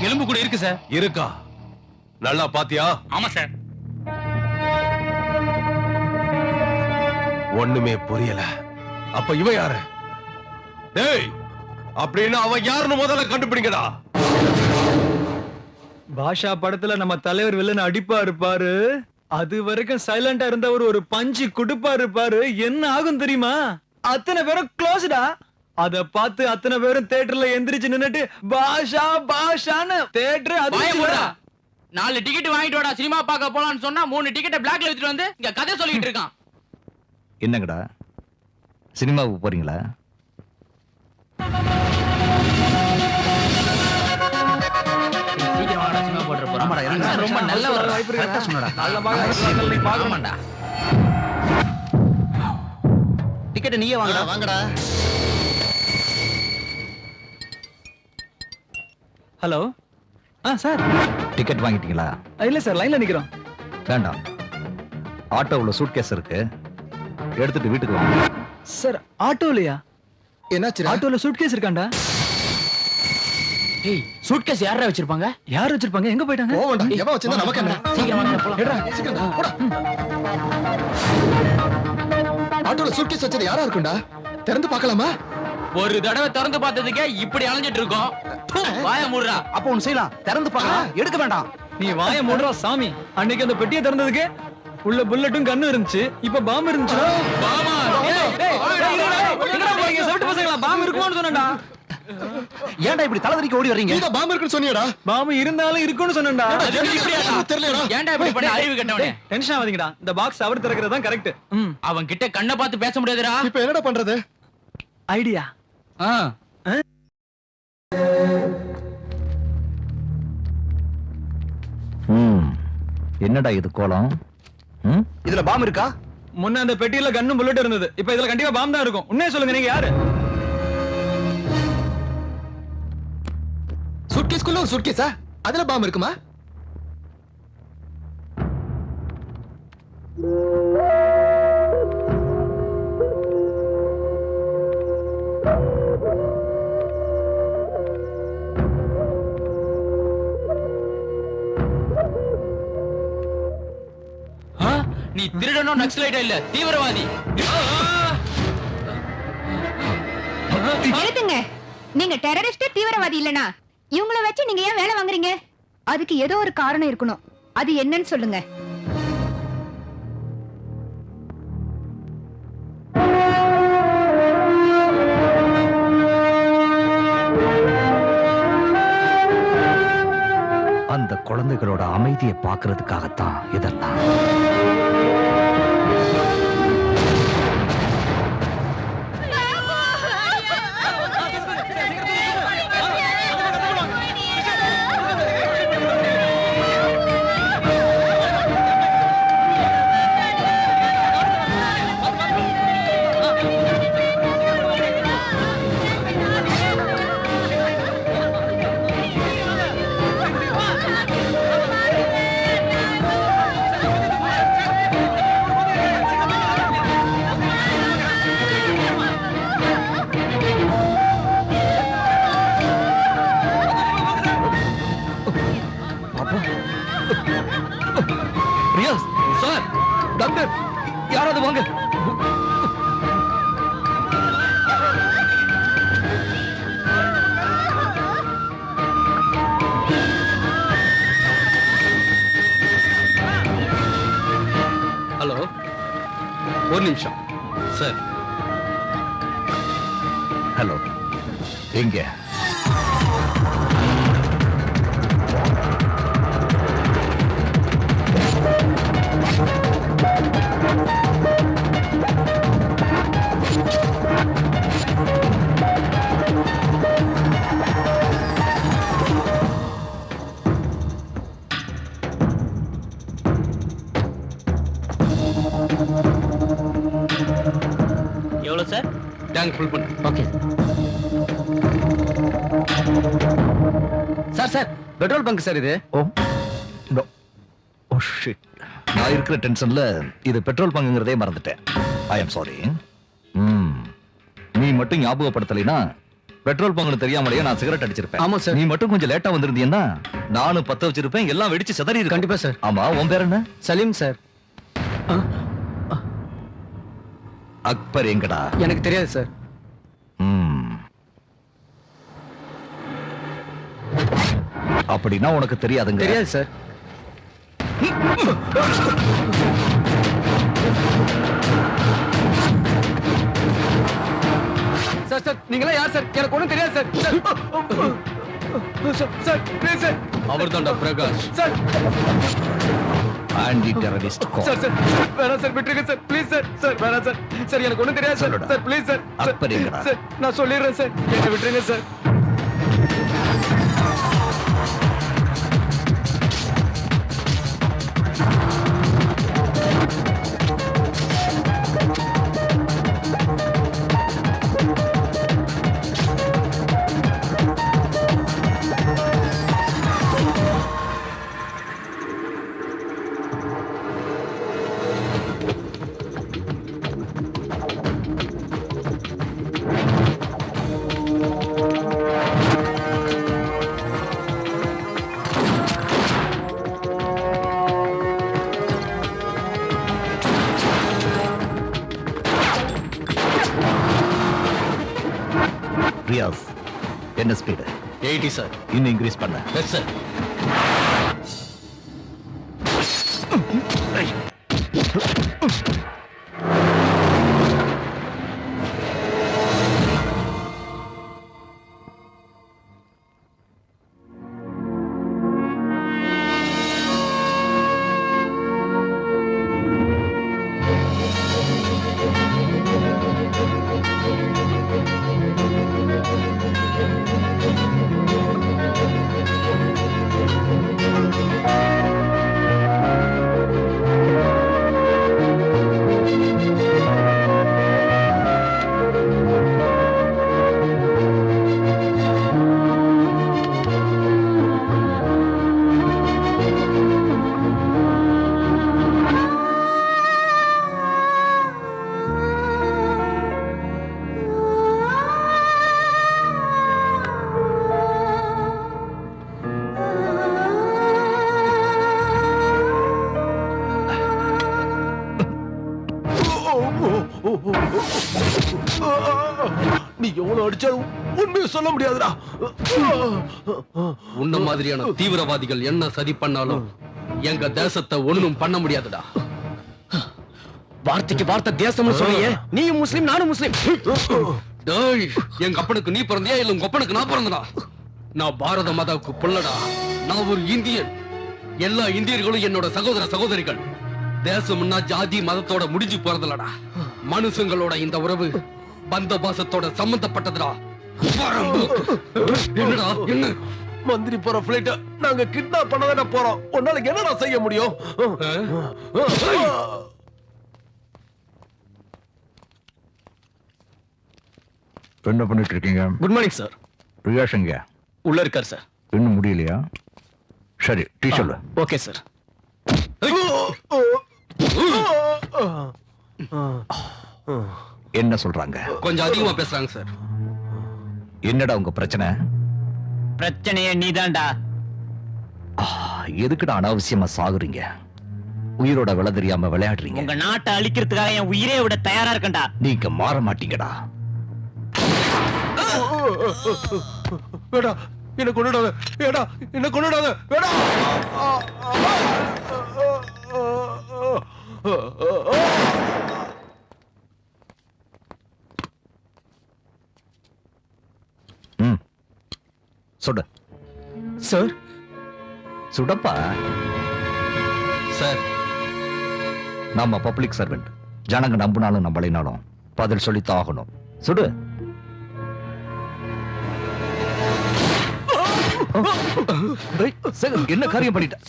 எலும்பு கூட இருக்கு சார். இருக்கா? நல்லா பாத்தியா? ஆமா சார். ஒண்ணுமே புரியல. அப்ப இவன் யாரு? டேய், அப்படின்னா அவன் யாருன்னு முதல்ல கண்டுபிடிங்கடா. பாஷா படத்துல நம்ம தலைவர் வில்லன் அடிப்பா இருப்பாரு, அது வரைக்கும் சைலண்டா இருந்தவர் ஒரு பஞ்சு குடுப்பா இருப்பாரு. என்ன ஆகும் தெரியுமா? அத்தனை பேரும் க்ளோஸ்டா. அத பார்த்து அத்தனை பேரும் தியேட்டர்ல எந்திரிச்சு நின்னுட்டு பாஷா பாஷான்னு தியேட்டர் அது 4 டிக்கெட் வாங்கிட்டு வாடா சினிமா பார்க்க போலாம்னு சொன்னா 3 டிக்கெட்டை பிளாக்ல வித்துட்டு வந்து இங்க கதை சொல்லிட்டு இருக்கான். என்னங்கடா, சினிமாவுக்கு போறீங்களா? சீக்கிரம் வாடா, சினிமா போட்டு போறோம். ரொம்ப நல்ல ஒரு வாய்ப்பு இருக்கு. சொன்னடா. நீ பாக்கமாடா. டிக்கெட் நீயே வாங்கடா. வாங்கடா. ஹலோ சார் டிக்கெட் வாங்கிட்டீங்களா? இல்ல சார் லைன்ல நிக்கிறோம். வேண்டாம், ஆட்டோவுல சூட்கேஸ் இருக்கு, எடுத்துட்டு வீட்டுக்கு வாங்க. சார் ஆட்டோலையா? என்னாச்சு? ஆட்டோல சூட்கேஸ் இருக்காண்டா. ஏய் சூட்கேஸ் யாரா வச்சிருப்பாங்க? யார் வச்சிருப்பாங்க? எங்க போயிட்டாங்க? போவண்டா, எவன் வச்சிருந்தா நமக்கு என்ன? சீக்கிரம் வாங்க போலாம். எடுடா. சீக்கிரம் போடா. ஆட்டோல சூட்கேஸ் வச்சது யாரா இருக்கும்டா? திறந்து பார்க்கலாமா? ஒரு தடவை திறந்து பார்த்ததுக்கே இப்படி அலைஞ்சிட்டு இருக்கோம். வாய மூடுறா. அப்ப ஒண்ணு செய்யலாம், திறந்து பார்க்கலாம், எடுக்க வேண்டாம். நீ வாய மூடுறா சாமி. அன்னைக்கு அந்த பெட்டியை திறந்ததுக்கு உள்ள புல்லட்டும் கண்ணு இருந்துச்சு, இப்ப பாம்பு இருந்துச்சுடா. பாமா. எங்கடா போறீங்க? செவிட்டு பசங்களா? பாம்பு இருக்குமான்னு சொன்னேன்டா. ஏன்டா இப்படி தலைவரிக்கு ஓடி வர்றீங்க? நீதான் பாம்பு இருக்குன்னு சொன்னியடா. பாம்பு இருந்தாலும் இருக்குன்னு சொன்னேன்டா. தெரியலடா. ஏன்டா இப்படி பண்ண அறிவு கட்டவனே? டென்ஷன் ஆகாதீங்கடா. இந்த பாக்ஸ் அவர் திறக்கிறது தான் கரெக்ட். அவன் கிட்ட கண்ணை பார்த்து பேச முடியாதுடா. இப்ப என்னடா பண்றது? ஐடியா. என்னடா இது கோலம்? இதுல பாம்பு இருக்கா? முன்ன அந்த பெட்டியில கன்னும் புல்லட் இருந்தது, இப்ப இதுல கண்டிப்பா பாம்பு தான் இருக்கும். உண்மையை சொல்லுங்க, நீங்க யாரு? சூட்கேஸ்க்குள்ள ஒரு சூட்கேஸா? அதுல பாம்பு இருக்குமா? நீ திருடனோ நக்சலைட்டா இல்ல தீவிரவாதி. எழுதுங்க. நீங்க டெரரிஸ்ட் தீவிரவாதி இல்லனா இவங்கள வச்சு நீங்க ஏன் வேலை வாங்குறீங்க? அதுக்கு ஏதோ ஒரு காரணம் இருக்கணும். அது என்னன்னு சொல்லுங்க. அந்த குழந்தைகளோட அமைதியை பார்க்கிறதுக்காகத்தான் இதெல்லாம். ரியாஸ் சார், டாக்டர் யாராவது வாங்க. ஹலோ, ஒரு நிமிஷம் சார். ஹலோ, எங்க? எவ்வளவு சார்? டேங்க் ஃபுல் பண்ணு. Okay sir sir, petrol bunk sir இது. Oh no, oh shit. நான் இருக்கிற டென்ஷன்ல இது பெட்ரோல் பங்குங்கிறதே மறந்துட்டேன். I am sorry. நீ மட்டும் ஞாபகப்படுத்தலைனா பெட்ரோல் பங்குன்னு தெரியாமலேயே நான் சிகரெட் அடிச்சிருப்பேன். ஆமா சார். நீ மட்டும் கொஞ்சம் லேட்டா வந்திருந்தீன்னா நானும் பத்த வச்சிருப்பேன், எல்லாம் வெடிச்சு சிதறி இருக்கு. கண்டிப்பா சார். ஆமா, உன் பேர் என்ன? சலீம் சார். அக்பர் எங்கடா? எனக்கு தெரியாது சார். அப்படின்னா உனக்கு தெரியாதுங்க? தெரியாது சார். சார் சார், நீங்களா யார் சார்? எனக்கு ஒண்ணும் தெரியாது சார். Sir please sir. அவர்தான்டா Prakash. Sir anti terrorist call. Sir sir வேணாம் சார், விட்டுருங்க சார் ப்ளீஸ் சார். சார் வேணாம் சார். சார் எனக்கு ஒண்ணும் தெரியாது சார். சொல்லுடா. Sir please sir. அக்பர் எங்கடா? சார் நான் சொல்லிடுறேன் சார், என்னை விட்டுருங்க சார். ரியாஸ் என்ன ஸ்பீடு? 80 சார். இன்னும் இன்க்ரீஸ் பண்ண. Yes sir. நீ எவ்வளவு அடிச்சாலும் உண்மையை சொல்ல முடியாதுடா. உன்ன மாதிரியான தீவிரவாதிகள் என்ன சதி பண்ணாலும் எங்க தேசத்தை ஒண்ணும் பண்ண முடியாதுடா. வார்த்தைக்கு வார்த்தை தேசம்னு சொல்லியே, நீயும் முஸ்லிம் நானும் முஸ்லிம். டேய், எங்க அப்பனுக்கு நீ பிறந்தியா இல்ல உங்க அப்பனுக்கு நான் பிறந்தனா? நான் பாரத மாதாவுக்கு புள்ளடா. நான் ஒரு இந்தியன். எல்லா இந்தியர்களும் என்னோட சகோதர சகோதரிகள். தேசம்னா ஜாதி மதத்தோட முடிஞ்சு போறதுலடா. மனுஷங்களோட இந்த உறவு பந்த பாசத்தோட சம்பந்தப்பட்டதுடா. என்னடா என்ன? மந்திரி போற பிளைட் நாங்க கிட்னாப் பண்ணதானே போறோம். உன்னால என்னடா செய்ய முடியும்? என்ன பண்ணிட்டு இருக்கீங்க? Good morning sir. ரியாஸ் எங்க? உள்ள இருக்கார் சார். இன்னும் முடியலையா? சரி, டீ சொல்லு. Okay sir. என்ன சொல்றாங்க? கொஞ்சம் அதிகமா பேசுறாங்க சார். என்னடா உங்க பிரச்சனை? பிரச்சனையே நீதான்டா. எதுக்குடா அனாவசியமா சாகுறீங்க? உயிரோட விலை தெரியாம விளையாடுறீங்க. உங்க நாட்டை அழிக்கிறதுக்காக என் உயிரே விட தயாரா இருக்கேன்டா. நீங்க மாற மாட்டீங்கடா. வேடா, என்ன கொண்டுடாத. வேடா, என்ன கொண்டுடாத. வேடா. சுடு. சார், சுடப்பா. சார், நம்ம பப்ளிக் சர்வெண்ட். ஜனங்க நம்பினாலும் நம்பலைனாலும் பதில் சொல்லித்தான் ஆகணும். சுடு. என்ன காரியம் பண்ணிட்ட?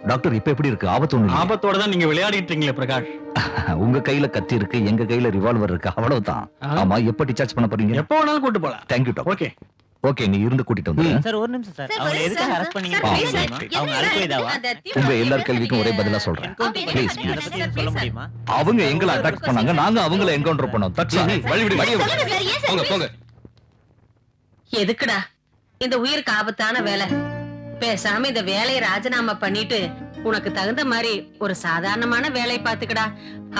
டாக்டர், இப்ப எப்படி இருக்கு? ஆபத்து ஒண்ணு இல்லையா? ஆபத்தோட தான் நீங்க விளையாடிட்டு இருக்கீங்களே பிரகாஷ். உங்க கையில கத்தி இருக்கு, எங்க கையில ரிவால்வர் இருக்கு, அவ்வளவுதான். ஆமா, எப்ப டிஸ்சார்ஜ் பண்ண போறீங்க? எப்போ வேணாலும் கூட்டு போலாம். Thank you doctor. ஓகே ஓகே, நீ இருந்து கூட்டிட்டு வந்து. சார், ஒரு நிமிஷம் சார். அவங்க எதுக்காக அரெஸ்ட் பண்ணீங்க? அவங்க அல்கொய்தாவா? உங்க எல்லார் கேள்விக்கும் ஒரே பதிலா சொல்றேன். ப்ளீஸ் சொல்ல முடியுமா? அவங்க எங்களை அட்டாக் பண்ணாங்க, நாங்க அவங்களை என்கவுண்டர் பண்ணோம். போங்க போங்க. எதுக்குடா இந்த உயிருக்கு ஆபத்தான வேலை? பேசாம இந்த வேலையை ராஜினாமா பண்ணிட்டு உனக்கு தகுந்த மாதிரி ஒரு சாதாரணமான வேலையை பாத்துக்கடா.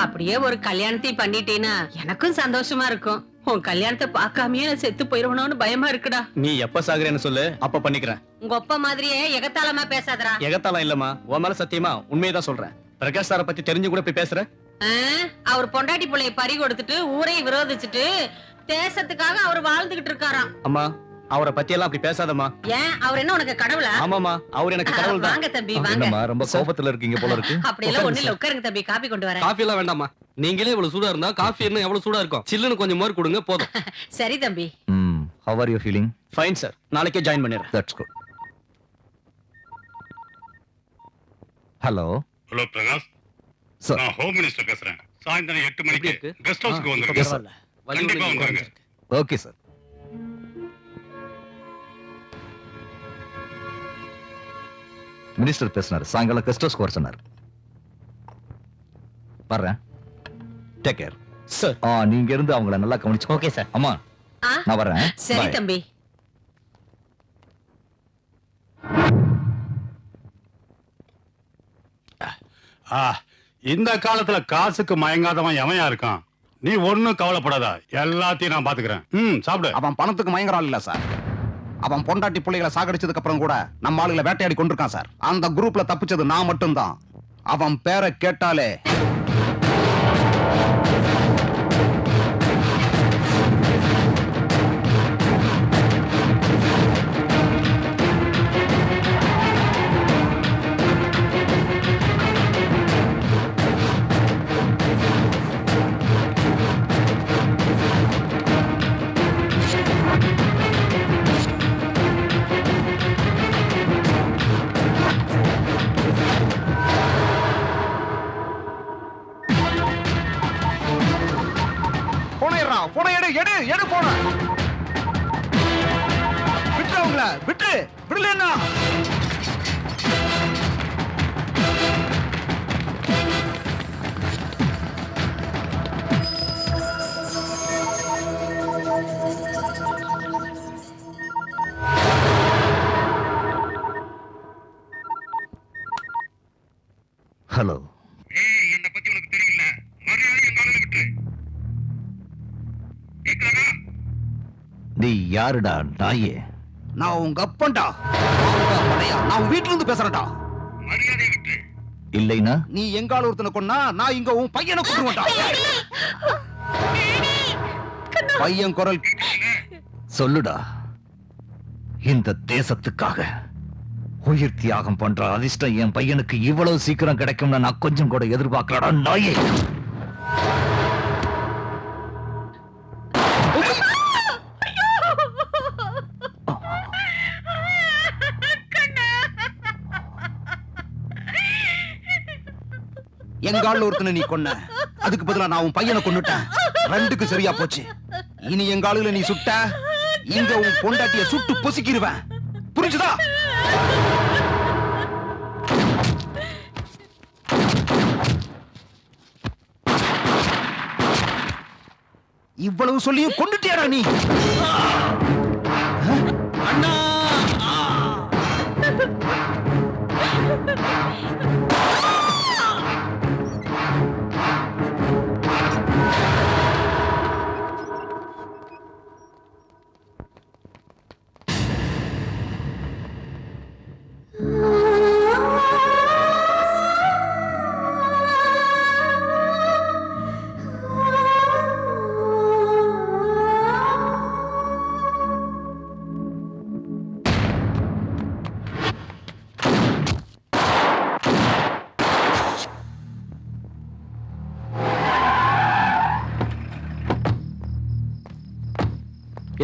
அப்படியே ஒரு கல்யாணத்தையும் பண்ணிட்டீன்னா எனக்கும் சந்தோஷமா இருக்கும். உன் கல்யாணத்தை பார்க்காமயே நான் செத்து போயிருவனோன்னு பயமா இருக்குடா. நீ எப்ப சாகுறேன்னு சொல்லு, அப்ப பண்ணிக்கிறேன். உங்க அப்பா மாதிரியே எகத்தாளமா பேசாதடா. எகத்தாலாம் இல்லம்மா, உன் மேல சத்தியமா உண்மையதான் சொல்றேன். பிரகாஷ் சாரை பத்தி தெரிஞ்சு கூட போய் பேசுற. அவர் பொண்டாட்டி பிள்ளைய பறி கொடுத்துட்டு ஊரையும் விரோதிச்சுட்டு தேசத்துக்காக அவர் வாழ்ந்துகிட்டு இருக்காராம். அம்மா, அவரை பத்தி எல்லாம் அப்படி பேசாதம்மா. ஏன், அவர் என்ன உனக்கு கடவுளா? ஆமாமா, அவர் எனக்கு கடவுள் தான். வாங்க தம்பி வாங்க. என்னம்மா ரொம்ப கோபத்துல இருக்கீங்க போல இருக்கு. அப்படி எல்லாம் ஒண்ணு இல்ல, உட்காருங்க தம்பி, காபி கொண்டு வரேன். காஃபி எல்லாம் வேண்டாமா. நீங்களே இவ்வளவு சூடா இருந்தா காஃபி என்ன எவ்வளவு சூடா இருக்கும். சில்லுன்னு கொஞ்சம் மோர் கொடுங்க போதும். சரி தம்பி. How are you feeling? Fine sir, நாளைக்கே ஜாயின் பண்ணிடுறேன். That's good. Hello hello Prakash, sir. நான் ஹோம் மினிஸ்டர் பேசுறேன். சாயந்தரம் 8 மணிக்கு இருக்கு? கெஸ்ட் ஹவுஸ்க்கு Yes, வந்துருங்க. sir. கண்டிப்பா வந்துருங்க. Okay sir. மினிஸ்டர் பேசினார், சாயங்காலம் கெஸ்ட் ஹவுஸ்க்கு வர சொன்னார். வர்றேன். Take care sir. நீங்க இருந்து அவங்கள நல்லா கவனிச்சு. Okay sir. அம்மா, நான் வர்றேன். சரி Bye. தம்பி. இந்த காலத்துல காசுக்கு மயங்காதவன் எவன் இருக்கான்? நீ ஒண்ணும் கவலைப்படாத, எல்லாத்தையும் நான் பாத்துக்கிறேன். சாப்பிடு. அவன் பணத்துக்கு மயங்கறான் இல்ல சார். அவன் பொண்டாட்டி பிள்ளைகளை சாகடிச்சதுக்கு அப்புறம் கூட நம்ம ஆளுகளை வேட்டையாடி கொண்டிருக்கான் சார். அந்த குரூப்ல தப்பிச்சது நான் மட்டும்தான். அவன் பேரை கேட்டாலே போன எடு போன விட்டுறவங்கள விட்டு விடலன்னா ஹலோ, என்ன பத்தி உனக்கு தெரியல. மறுநாள் என் காலையில விட்டு. கேக்குறானா? நீ யாருடா நாயே? நான் உங்க அப்பன்டா. நான் உன் வீட்டுல இருந்து பேசுறேன்டா. மரியாதை விட்டு. இல்லைனா நீ எங்கால ஒருத்தனை கொன்னா நான் இங்க உன் பையனை கொண்டுவேன்டா. பையன் குரல் சொல்லுடா. இந்த தேசத்துக்காக உயிர் தியாகம் பண்ற அதிர்ஷ்டம் என் பையனுக்கு இவ்வளவு சீக்கிரம் கிடைக்கும்னு நான் கொஞ்சம் கூட எதிர்பார்க்கலடா நாயே. எங்கால ஒருத்தனை நீ கொன்ன, அதுக்கு பதிலா நான் உன் பையனை கொன்னுட்டேன். ரெண்டுக்கு சரியா போச்சு. இனி எங்காலுல நீ சுட்ட, இங்க உன் பொண்டாட்டிய சுட்டு பொசுக்கிடுவேன். புரிஞ்சுதா? இவ்வளவு சொல்லியும் கொண்டுட்டியாடா நீ? அண்ணா!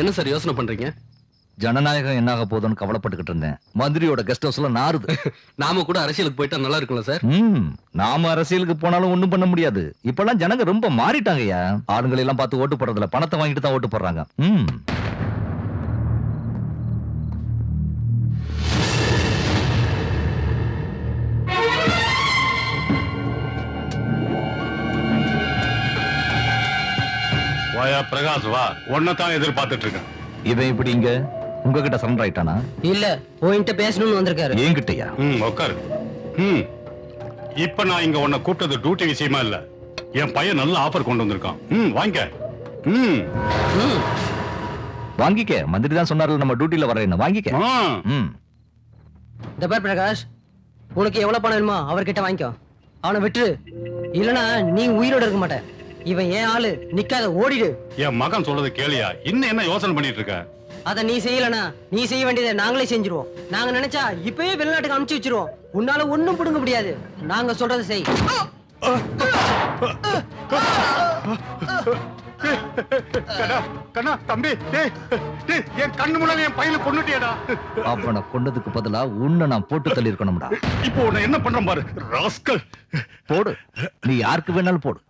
என்ன சார் யோசனை பண்றீங்க? ஜனநாயகம் என்னாக போதும்னு கவலைப்பட்டுக்கிட்டு இருந்தேன். மந்திரியோட கெஸ்ட் ஹவுஸ்ல நாறுது. நாம கூட அரசியலுக்கு போயிட்டா நல்லா இருக்கும்ல சார்? நாம அரசியலுக்கு போனாலும் ஒண்ணும் பண்ண முடியாது. இப்பெல்லாம் ஜனங்க ரொம்ப மாறிட்டாங்கய்யா. ஆளுங்களை எல்லாம் பார்த்து ஓட்டு போடுறதுல பணத்தை வாங்கிட்டு தான் ஓட்டு போடுறாங்க. வாயா பிரகாஷ், வா. உன்னைத்தான் எதிர்பார்த்துட்டு இருக்கேன். இவன் இப்படி இங்க உங்ககிட்ட சரண்டர் ஆயிட்டானா? இல்ல, போயிட்டு பேசணும்னு வந்திருக்காரு. என்கிட்டயா? உட்காரு. இப்ப நான் இங்க உன்னை கூப்பிட்டது டியூட்டி விஷயமா இல்ல. என் பையன் நல்ல ஆஃபர் கொண்டு வந்திருக்கான். வாங்க. வாங்கிக்க. மந்திரி தான் சொன்னார்ல நம்ம டியூட்டில வரேன்னு. வாங்கிக்க. இந்த பார் பிரகாஷ், உனக்கு எவ்வளவு பணம் வேணுமோ அவர்கிட்ட வாங்கிக்கோ. அவனை விட்டுரு, இல்லனா நீ உயிரோட இருக்க மாட்ட. இவன் ஏன் ஆளு, நிக்காத, ஓடிடு. என் மகன் சொல்றது கேளியா? இன்னும் என்ன யோசனை பண்ணிட்டு இருக்க? அத நீ செய்யலனா நீ செய்ய வேண்டியதை நாங்களே செஞ்சிருவோம். நாங்க நினைச்சா இப்பவே வெளிநாட்டுக்கு அனுப்பிச்சு வச்சிருவோம். உன்னால ஒண்ணும் புடுங்க முடியாது. நாங்க சொல்றதை செய். கண்ணா, தம்பி, என் கண்ணு முன்னால என் பையனை கொன்னுட்டியடா. அவனை கொண்டதுக்கு பதிலா உன்னை நான் போட்டு தள்ளி இருக்கணும்டா. இப்போ உன்னை என்ன பண்றேன் பாரு, ராஸ்கல். போடு, நீ யாருக்கு வேணாலும் போடு.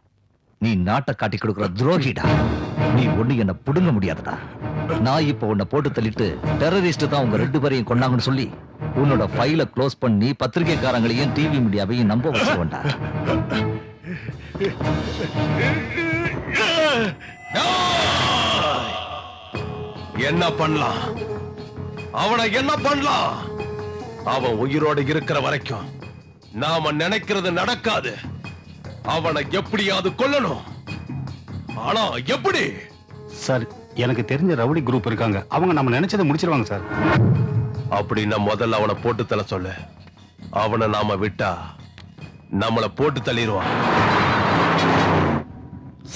நீ நாட்டை காட்டி கொடுக்கிற துரோகிடா. நீ ஒண்ணு என்ன புடுங்க முடியாதுடா. நான் இப்ப உன்னை போட்டு தள்ளிட்டு டெரரிஸ்ட் தான் உங்க 2 பேரையும் கொண்டாங்கன்னு சொல்லி உன்னோட ஃபைல க்ளோஸ் பண்ணி பத்திரிகைக்காரங்களையும் டிவி மீடியாவையும் நம்ப வச்சுவேன்டா. என்ன பண்ணலாம்? அவனை என்ன பண்ணலாம்? அவன் உயிரோடு இருக்கிற வரைக்கும் நாம நினைக்கிறது நடக்காது. அவனை எப்படியாவது கொல்லணும். ஆனா எப்படி? சார் எனக்கு தெரிஞ்ச ரவுடி குரூப் இருக்காங்க, அவங்க நம்ம நினைச்சதை முடிச்சிருவாங்க சார். அப்படின்னா முதல்ல அவனை போட்டு தள்ள சொல்லு. அவனை நாம விட்டா நம்மளை போட்டு தள்ளிடுவான்.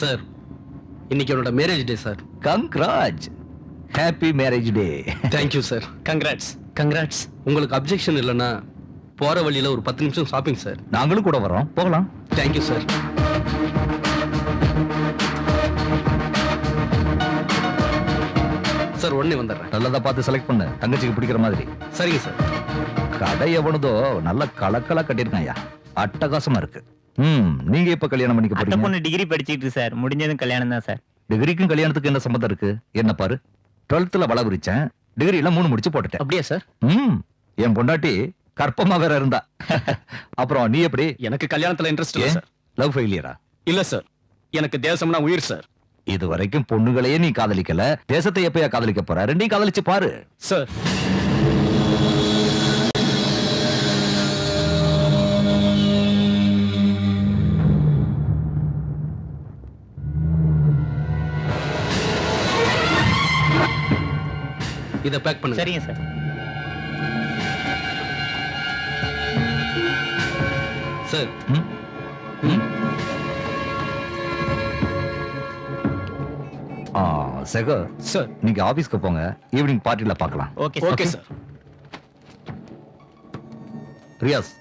சார் இன்னைக்கு என்னோட marriage day sir. Congrats, happy marriage டே. Thank you sir. கங்க்ராட்ஸ். கங்க்ராட்ஸ். உங்களுக்கு அப்ஜெக்ஷன் இல்லைன்னா போற வழியில ஒரு 10 நிமிஷம் ஷாப்பிங் சார். நாங்களும் கூட வரோம், போகலாம். Thank you sir. சார் உடனே வந்துடுறேன். நல்லதா பார்த்து செலக்ட் பண்ணு, தங்கச்சிக்கு பிடிக்கிற மாதிரி. சரிங்க சார். கடை எவனதோ நல்ல கலக்கலா கட்டியிருக்காயா, அட்டகாசமா இருக்கு. நீங்க எப்ப கல்யாணம் பண்ணிக்க போறீங்க? பொண்ணு டிகிரி படிச்சிட்டு சார், முடிஞ்சதும் கல்யாணம் தான் சார். டிகிரிக்கும் கல்யாணத்துக்கு என்ன சம்பந்தம் இருக்கு? என்ன பாரு, 12th வள விரிச்சேன், டிகிரில 3 முடிச்சு போட்டுட்டேன். அப்படியா சார்? என் பொண்டாட்டி கற்பமா வேற இருந்தா. அப்புறம் நீ எப்படி? எனக்கு கல்யாணத்துல இன்ட்ரெஸ்ட் இல்ல சார். லவ் ஃபெயிலியரா? இல்ல சார், எனக்கு தேசம்னா உயிர் சார். இது வரைக்கும் பொண்ணுகளையே நீ காதலிக்கல, தேசத்தை எப்பயா காதலிக்க போற? ரெண்டையும் காதலிச்சு பாரு சார். இத பேக் பண்ணுங்க. சரிங்க சார். சார் சேகர் சார் நீங்க ஆபீஸ்க்கு போங்க, ஈவினிங் பார்ட்டில பார்க்கலாம். Okay sir. ரியாஸ்,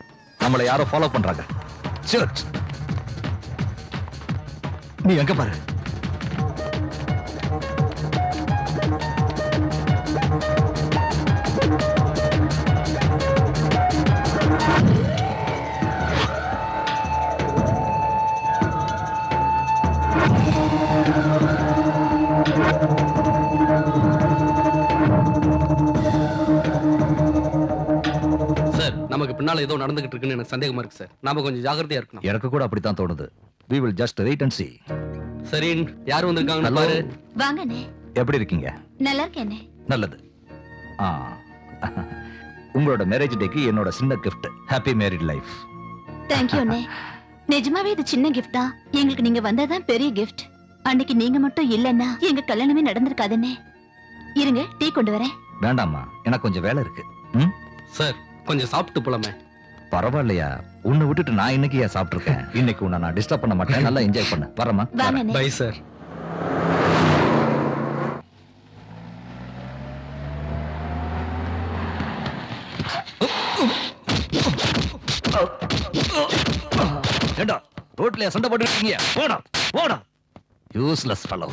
நம்மளை யாரோ ஃபாலோ பண்றாங்க. சர்ச், நீ எங்க பாரு. சார் நமக்கு பின்னால ஏதோ நடந்துகிட்டு இருக்குன்னு எனக்கு சந்தேகமா இருக்கு சார். நாம கொஞ்சம் ஜாக்கிரதையா இருக்கணும். எனக்கு கூட அப்படித்தான் தோணுது. We will just wait and see. சரி, யார் வந்திருக்காங்கன்னு பாரு. வாங்கண்ணே. எப்படி இருக்கீங்க? நல்லா இருக்கேனே. நல்லது. உங்களோட மேரேஜ் டேக்கு என்னோட சின்ன gift. Happy married life. Thank you அண்ணே. நிஜமாவே இது சின்ன gift தான். எங்களுக்கு நீங்க வந்ததான் பெரிய gift. அன்னைக்கு நீங்க மட்டும் இல்லன்னா எங்க கல்யாணமே நடந்திருக்காதுண்ணே. இருங்க, டீ கொண்டு வரேன். வேண்டாமா, எனக்கு கொஞ்சம் வேலை இருக்கு. சார் கொஞ்சம் சாப்பிட்டு போலாமே. பரவாயில்லையா, உன்னை விட்டுட்டு நான் இன்னைக்கு ஏன் சாப்பிட்டுருக்கேன். இன்னைக்கு உன்னை நான் டிஸ்டர்ப் பண்ண மாட்டேன், நல்லா என்ஜாய் பண்ண. வரமா? Bye sir. ஏண்டா ரோட்ல சண்டை போட்டு இருக்கீங்க? போடா போடா, யூஸ்லெஸ் ஃபெலோ.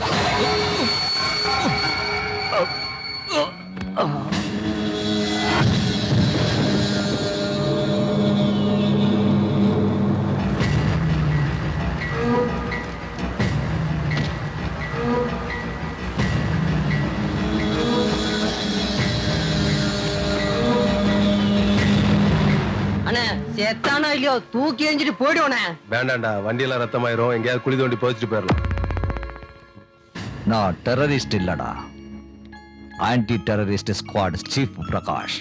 செத்தானோ இல்லையோ தூக்கி எஞ்சிட்டு போயிடுவோனே. வேண்டாண்டா, வண்டியில ரத்தமாயிரும், எங்கேயாவது குழி தோண்டி போச்சுட்டு போயிடலாம். நான் டெரரிஸ்ட் இல்லடா, anti terrorist squad chief Prakash.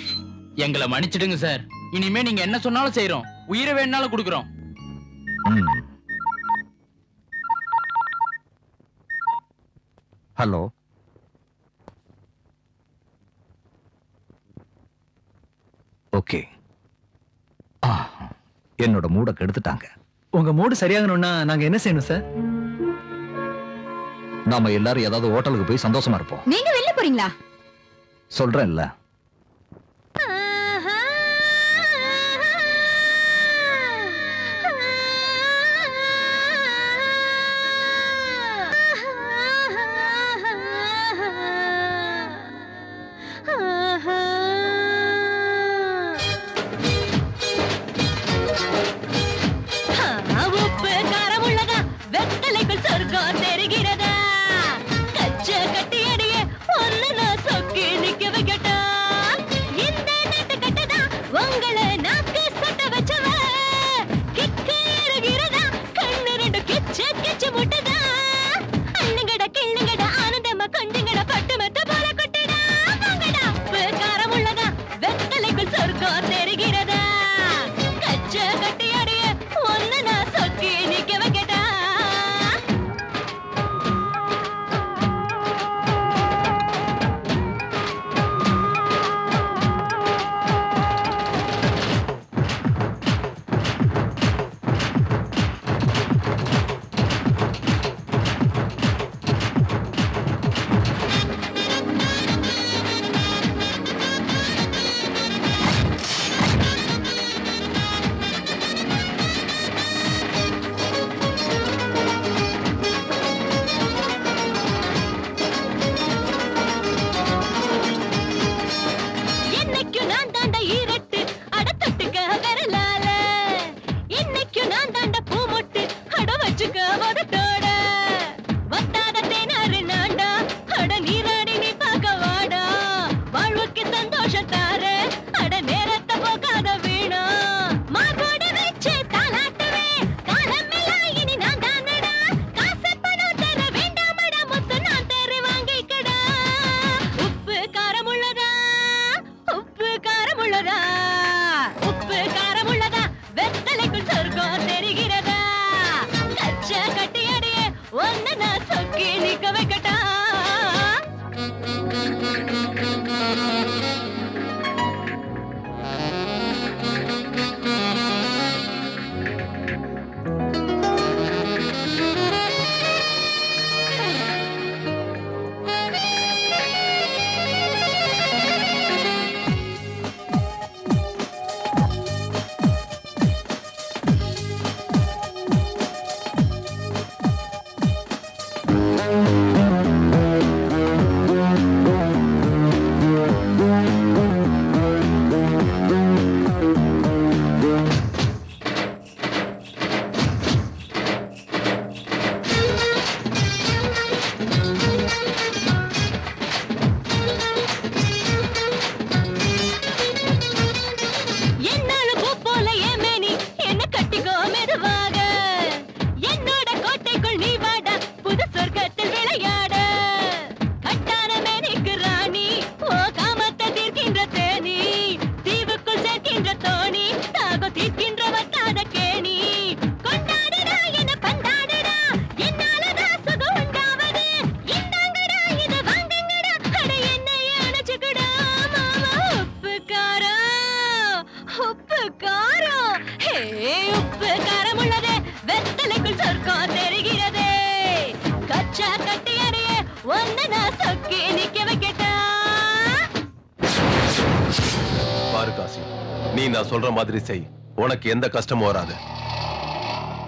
எங்களை மன்னிச்சிடுங்க சார், இனிமே நீங்க என்ன சொன்னாலும் செய்யறோம், உயிரை வேணாலும் கொடுக்குறோம். Hello, okay. என்னோட மூட கெடுத்துட்டாங்க. உங்க மூடு சரியாகணும்னா நாங்க என்ன செய்யணும் சார்? நாம எல்லாரும் ஏதாவது ஹோட்டலுக்கு போய் சந்தோஷமா இருப்போம். நீங்க வெளில போறீங்களா? சொல்றேன் இல்ல. சொர்க்கம் தெரிகிறதா? கச்ச கட்டி அடியே ஒன்னு நான் சொக்கி நிக்க வைக்கட்டா? காரம் ஹே உப்பு காரம் உள்ளதே வெத்தலைக்குள் சொர்க்கம் தெரிகிறதே கச்சா கட்டியறையே ஒன்ன நான் சொக்கி நிக்க வைக்கட்டா பாரு காசி, நீ நான் சொல்ற மாதிரி செய், உனக்கு எந்த கஷ்டமும் வராது.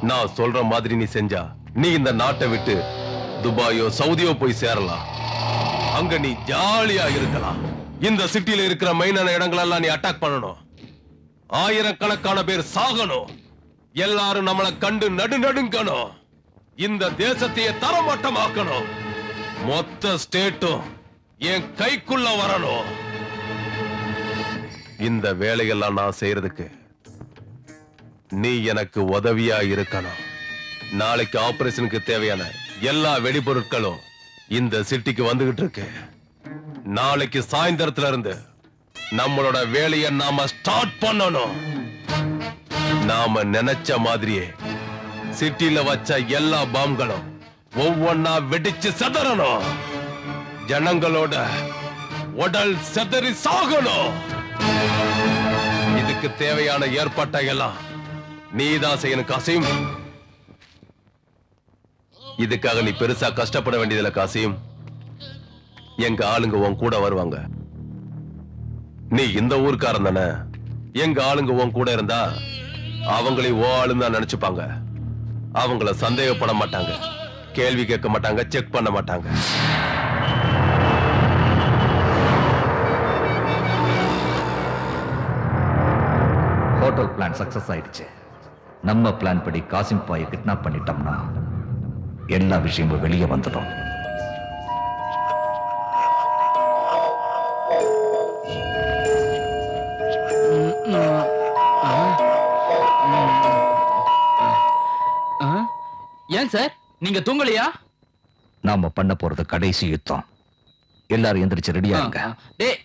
நான் சொல்ற மாதிரி நீ செஞ்சா நீ இந்த நாட்டை விட்டு துபாயோ சவுதியோ போய் சேரலாம். அங்க நீ ஜாலியா இருக்கலாம். இந்த சிட்டில இருக்கிற மெயினான இடங்களெல்லாம் நீ அட்டாக் பண்ணணும். ஆயிரக்கணக்கான பேர் சாகணும். எல்லாரும் நம்மளை கண்டு நடுங்கணும். இந்த தேசத்தையே தரமட்டமாக்கணும். மொத்த ஸ்டேட்டும் என் கைக்குள்ள வரணும். இந்த வேலையெல்லாம் நான் செய்யறதுக்கு நீ எனக்கு உதவியா இருக்கணும். நாளைக்கு ஆபரேஷனுக்கு தேவையான எல்லா வெடிபொருட்களும் இந்த சிட்டிக்கு வந்துகிட்டு இருக்கு. நாளைக்கு சாயந்தரத்துல இருந்து நம்மளோட வேலையை நாம ஸ்டார்ட் பண்ணணும். நாம நினைச்ச மாதிரியே சிட்டில வச்ச எல்லா பாம்களும் ஒவ்வொன்னா வெடிச்சு செதறணும். ஜனங்களோட உடல் செதறி சாகணும். இதுக்கு தேவையான ஏற்பாட்டை எல்லாம் நீதான் செய்யணும் காசிம். இதுக்காக நீ பெருசா கஷ்டப்பட வேண்டியதில்ல காசிம். எங்க ஆளுங்க உன் கூட வருவாங்க. நீ இந்த ஊர்க்காரன் தானே, எங்க ஆளுங்க உன் கூட இருந்தா அவங்களே ஓ ஆளுன்னு தான் நினைச்சுப்பாங்க. அவங்கள சந்தேகப்பட மாட்டாங்க, கேள்வி கேட்க மாட்டாங்க, செக் பண்ண மாட்டாங்க. ஹோட்டல் பிளான் சக்சஸ் ஆயிடுச்சு. நம்ம பிளான் படி காசிம் பாயை கிட்னாப் பண்ணிட்டோம்னா எல்லா விஷயமும் வெளியே வந்துடும். ஏன் சார் நீங்க தூங்கலையா? நாம பண்ண போறது கடைசி யுத்தம். எல்லாரும் எந்திரிச்சு ரெடியா இருங்க.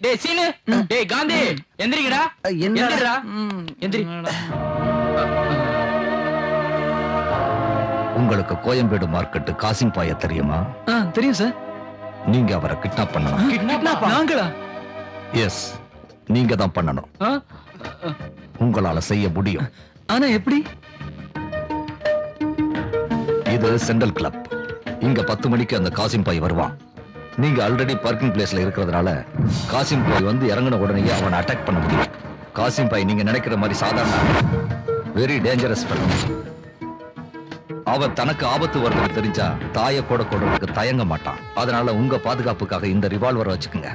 டேய் சீனு, டேய் காந்தி எந்திரிங்கடா. எந்திரிடா. எந்திரி. உங்களுக்கு கோயம்பேடு மார்க்கெட் காசிம் பாய தெரியுமா? தெரியும் சார். நீங்க அவரை கிட்னாப் பண்ணணும். கிட்னாப் நாங்களா? எஸ், நீங்க தான் பண்ணணும். உங்களால செய்ய முடியும். ஆனா எப்படி? இது சென்ட்ரல் கிளப். இங்க 10 மணிக்கு அந்த காசிம் பாய் வருவான். நீங்க ஆல்ரெடி பார்க்கிங் பிளேஸ்ல இருக்கிறதுனால காசிம் பாய் வந்து இறங்கின உடனே அவனை அட்டாக் பண்ண முடியும். காசிம் பாய் நீங்க நினைக்கிற மாதிரி சாதாரண வெரி டேஞ்சரஸ். அவன் தனக்கு ஆபத்து வருதுன்னு தெரிஞ்சா தாயை கூட கொடுறதுக்கு தயங்க மாட்டான். அதனால உங்க பாதுகாப்புக்காக இந்த ரிவால்வரை வச்சுக்கோங்க.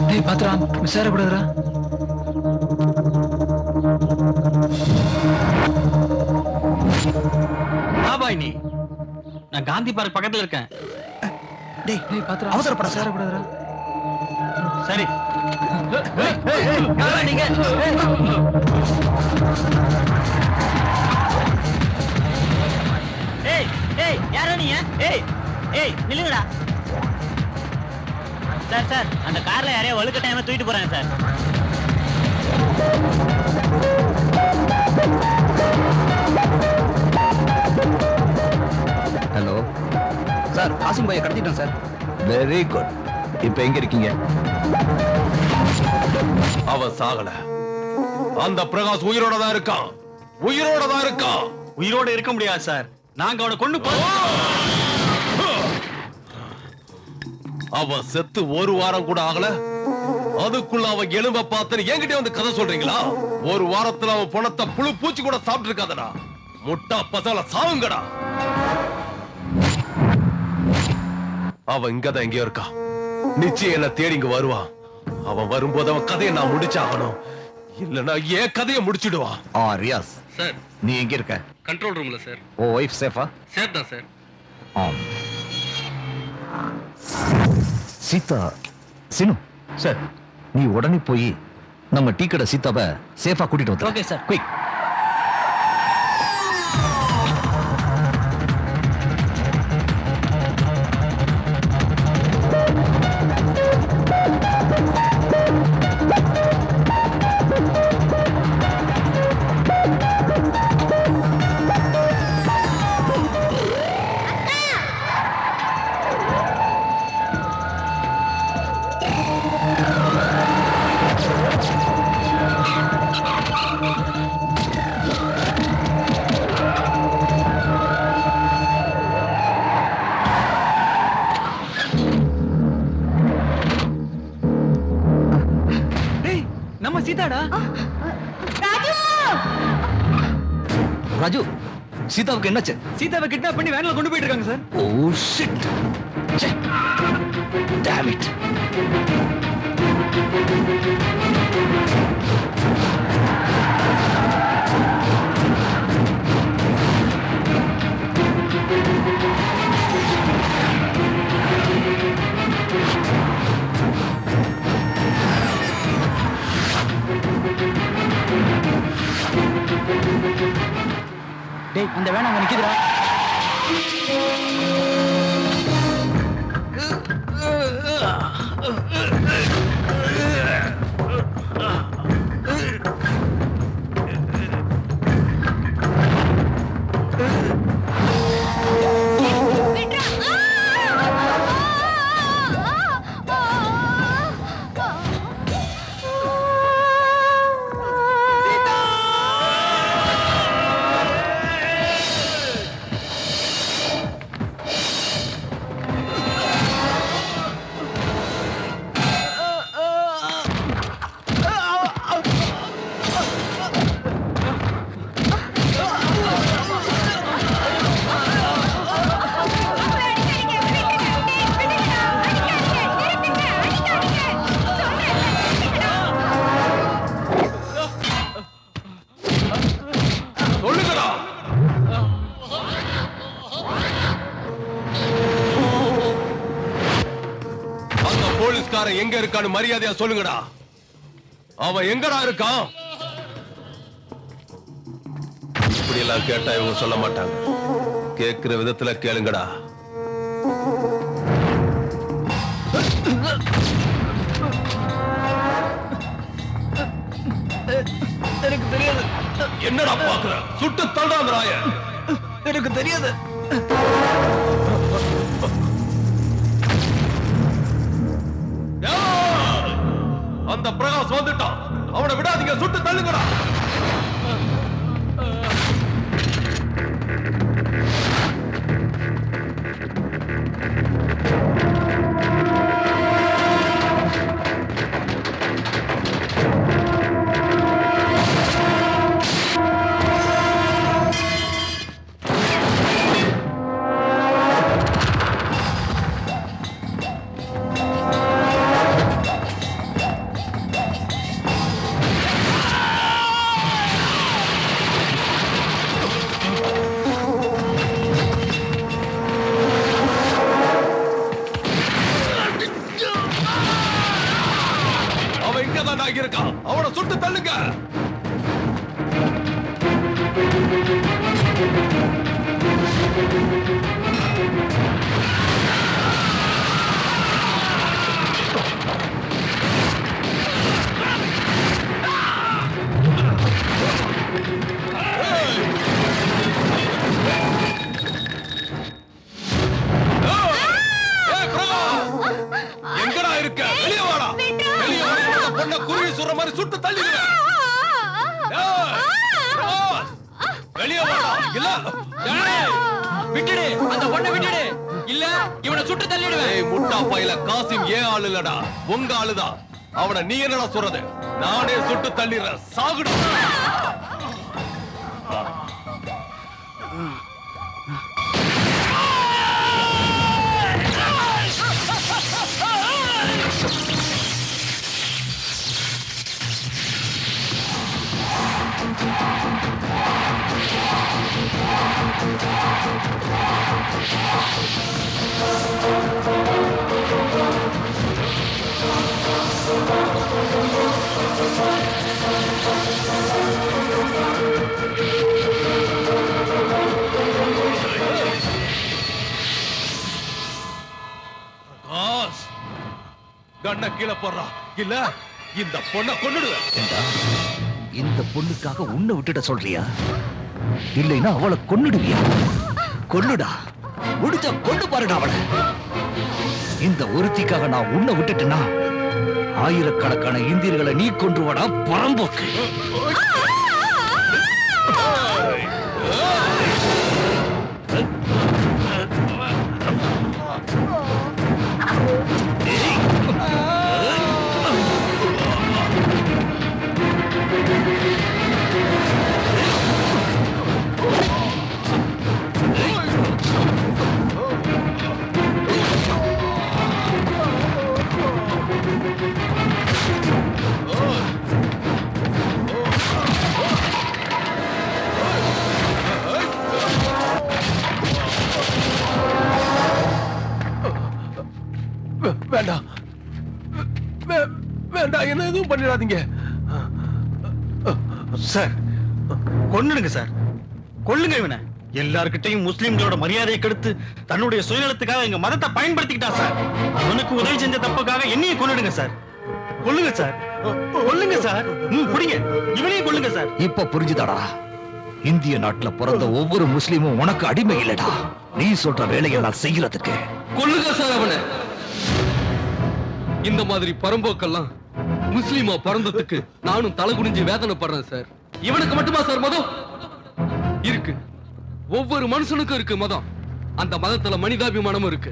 டேய் பாத்ரா, மிஸ் ஆகக்கூடாதுடா. பாய் நீ நான் காந்தி பார்க் பக்கத்துல இருக்கேன். டேய் பாத்ரா, அவசரப்பட மிஸ் ஆகக்கூடாதுடா. சரி. நீங்க ஏய் ஏய் யாரா நீங்க? ஏய் ஏய் நில்லுங்கடா. சார் சார் அந்த கார்ல யாரையோ வழுக்க டைமா தூக்கிட்டு போறாங்க சார். ஹலோ சார், காசிம் பாயை கடத்திட்டோம் சார். Very good. இப்ப எங்க இருக்கீங்க? அவன் சாகல. அந்த பிரகாஷ் உயிரோட தான் இருக்கான். உயிரோட தான் இருக்கான். உயிரோட இருக்க முடியாது சார். நாங்க அவனை கொண்டு அவன் செத்து ஒரு வாரம் கூட ஆகல. அதுக்குள்ள அவன் எலும்ப பார்த்து என்கிட்ட வந்து கதை சொல்றீங்களா? ஒரு வாரத்துல அவன் பணத்தை புழு பூச்சி கூட சாப்பிட்டு இருக்காதடா. முட்டா பசல சாவுங்கடா. அவன் இங்கதான் எங்கேயோ இருக்கான். நிச்சயம் என்ன தேடி இங்க வருவான். அவன் வரும்போது அவன் கதையை நான் முடிச்சாகணும். இல்லனா ஏன் கதையை முடிச்சிடுவான். ரியாஸ் சார், நீ எங்க இருக்க? கண்ட்ரோல் ரூம்ல சார். ஓ வைஃப் சேஃபா? சேஃப் தான் சார். சீதா, சினு சார், நீ உடனே போய் நம்ம டீ கடை சீதாவை சேஃபா கூட்டிட்டு வந்து. Okay sir. குயிக். ஆமா சீதாடா. ராஜு, சீதாவுக்கு என்னாச்சு? சீதாவை கிட்னாப் பண்ணி வேன்ல கொண்டு போயிட்டு இருக்காங்க sir. Oh shit. Damn it. டேய் அந்த வேன் அங்க நிக்குதுடா. போலீஸ்காரன் எங்க இருக்கான்னு மரியாதையா சொல்லுங்கடா. அவன் எங்கடா இருக்கான்? இப்படி எல்லாம் கேட்டா இவங்க சொல்ல மாட்டாங்க. கேட்கிற விதத்துல கேளுங்கடா. எனக்கு தெரியாது. என்னடா பாக்குற? சுட்டு தள்ளாத ராய. எனக்கு தெரியாது. அந்த பிரகாஷ் வந்துட்டான். அவனை விடாதீங்க, சுட்டு தள்ளுங்கடா. இருக்கான். அவனை சுட்டு தள்ளுங்க. எங்கடா இருக்க? வெளியே வாடா. வெளியே வாடா. பொண்ண குருவி சுற மாதிரி சுட்டு தள்ளிடுவேன். வெளியே வாடா. இல்ல விட்டுடு, அந்த பொண்ணை விட்டுடு. இல்ல இவனை சுட்டு தள்ளிடுவேன். ஏய் முட்டா பையல, காசிம் ஏன் ஆளு இல்லடா, உங்க ஆளுதான். அவனை நீ என்னடா சொல்றது? நானே சுட்டு தள்ளிடுறேன். சாகுடு. கண்ண கீழே போடுறா, இல்ல இந்த பொண்ணை கொன்னுடுவேன். இந்த பொண்ணுக்காக உன்னை விட்டுட சொல்றியா? இல்லைன்னா அவளை கொன்னுடுவியா? கொன்னுடா, முடிஞ்ச கொண்டு பாருடா அவளை. இந்த ஒருத்திக்காக நான் உன்னை விட்டுட்டேன்னா ஆயிரக்கணக்கான இந்தியர்களை நீ கொன்றுவாடா பரம்போக்கு. வேண்டாம், என்ன எதுவும் பண்ணிடாதீங்க. சார் கொன்னுடுங்க சார், கொல்லுங்க இவனை. எல்லார்கிட்டையும் முஸ்லிம்களோட மரியாதையை கெடுத்து தன்னுடைய சுயநலத்துக்காக எங்க மதத்தை பயன்படுத்திக்கிட்டா சார். அவனுக்கு உதவி செஞ்ச தப்புக்காக என்னையும் கொன்னுடுங்க சார். கொல்லுங்க சார், கொல்லுங்க சார். புடிங்க, இவனையும் கொல்லுங்க சார். இப்ப புரிஞ்சுதாடா? இந்திய நாட்டுல பிறந்த ஒவ்வொரு முஸ்லீமும் உனக்கு அடிமை இல்லடா. நீ சொல்ற வேலையை நான் செய்யறதுக்கு. கொல்லுங்க சார் அவனை. இந்த மாதிரி பரம்போக்கெல்லாம் முஸ்லீமா பிறந்ததுக்கு நானும் தலை குனிஞ்சு வேதனைப்படுறேன் சார். இவனுக்கு மட்டுமா சார் மதம் இருக்கு? ஒவ்வொரு மனுஷனுக்கும் இருக்கு மதம். அந்த மதத்துல மனிதாபிமானமும் இருக்கு.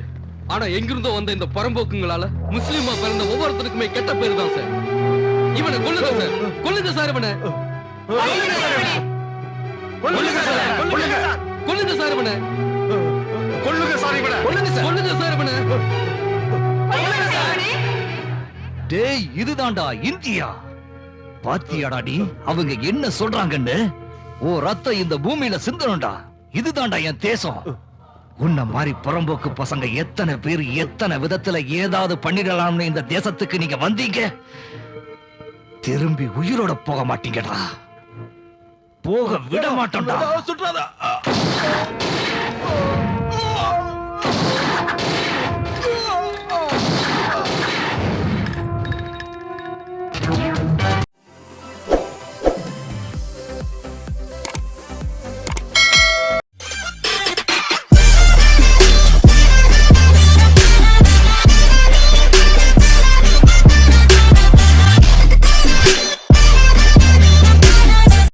ஆனா எங்கிருந்தோ வந்த இந்த பரம்போக்குங்களால முஸ்லீமா பிறந்த ஒவ்வொருத்தருக்குமே கெட்ட பேரு தான் சார். இவனை கொல்லுங்க சார், கொல்லுங்க சார் இவனை. கொல்லுங்க சார், கொல்லுங்க சார் இவனை. கொல்லுங்க சார் இவனை. கொல்லுங்க சார் இவனை. டேய், இதுதான்டா இந்தியா. பாத்தியாடா நீ அவங்க என்ன சொல்றாங்கன்னு? ஓ ரத்தம் இந்த பூமியில சிந்தணும்டா. இதுதான்டா என் தேசம். உன்ன மாதிரி புறம்போக்கு பசங்க எத்தனை பேர் எத்தனை விதத்துல ஏதாவது பண்ணிடலாம்னு இந்த தேசத்துக்கு நீங்க வந்தீங்க. திரும்பி உயிரோட போக மாட்டீங்கடா. போக விட மாட்டோம்டா. சுற்றாதா.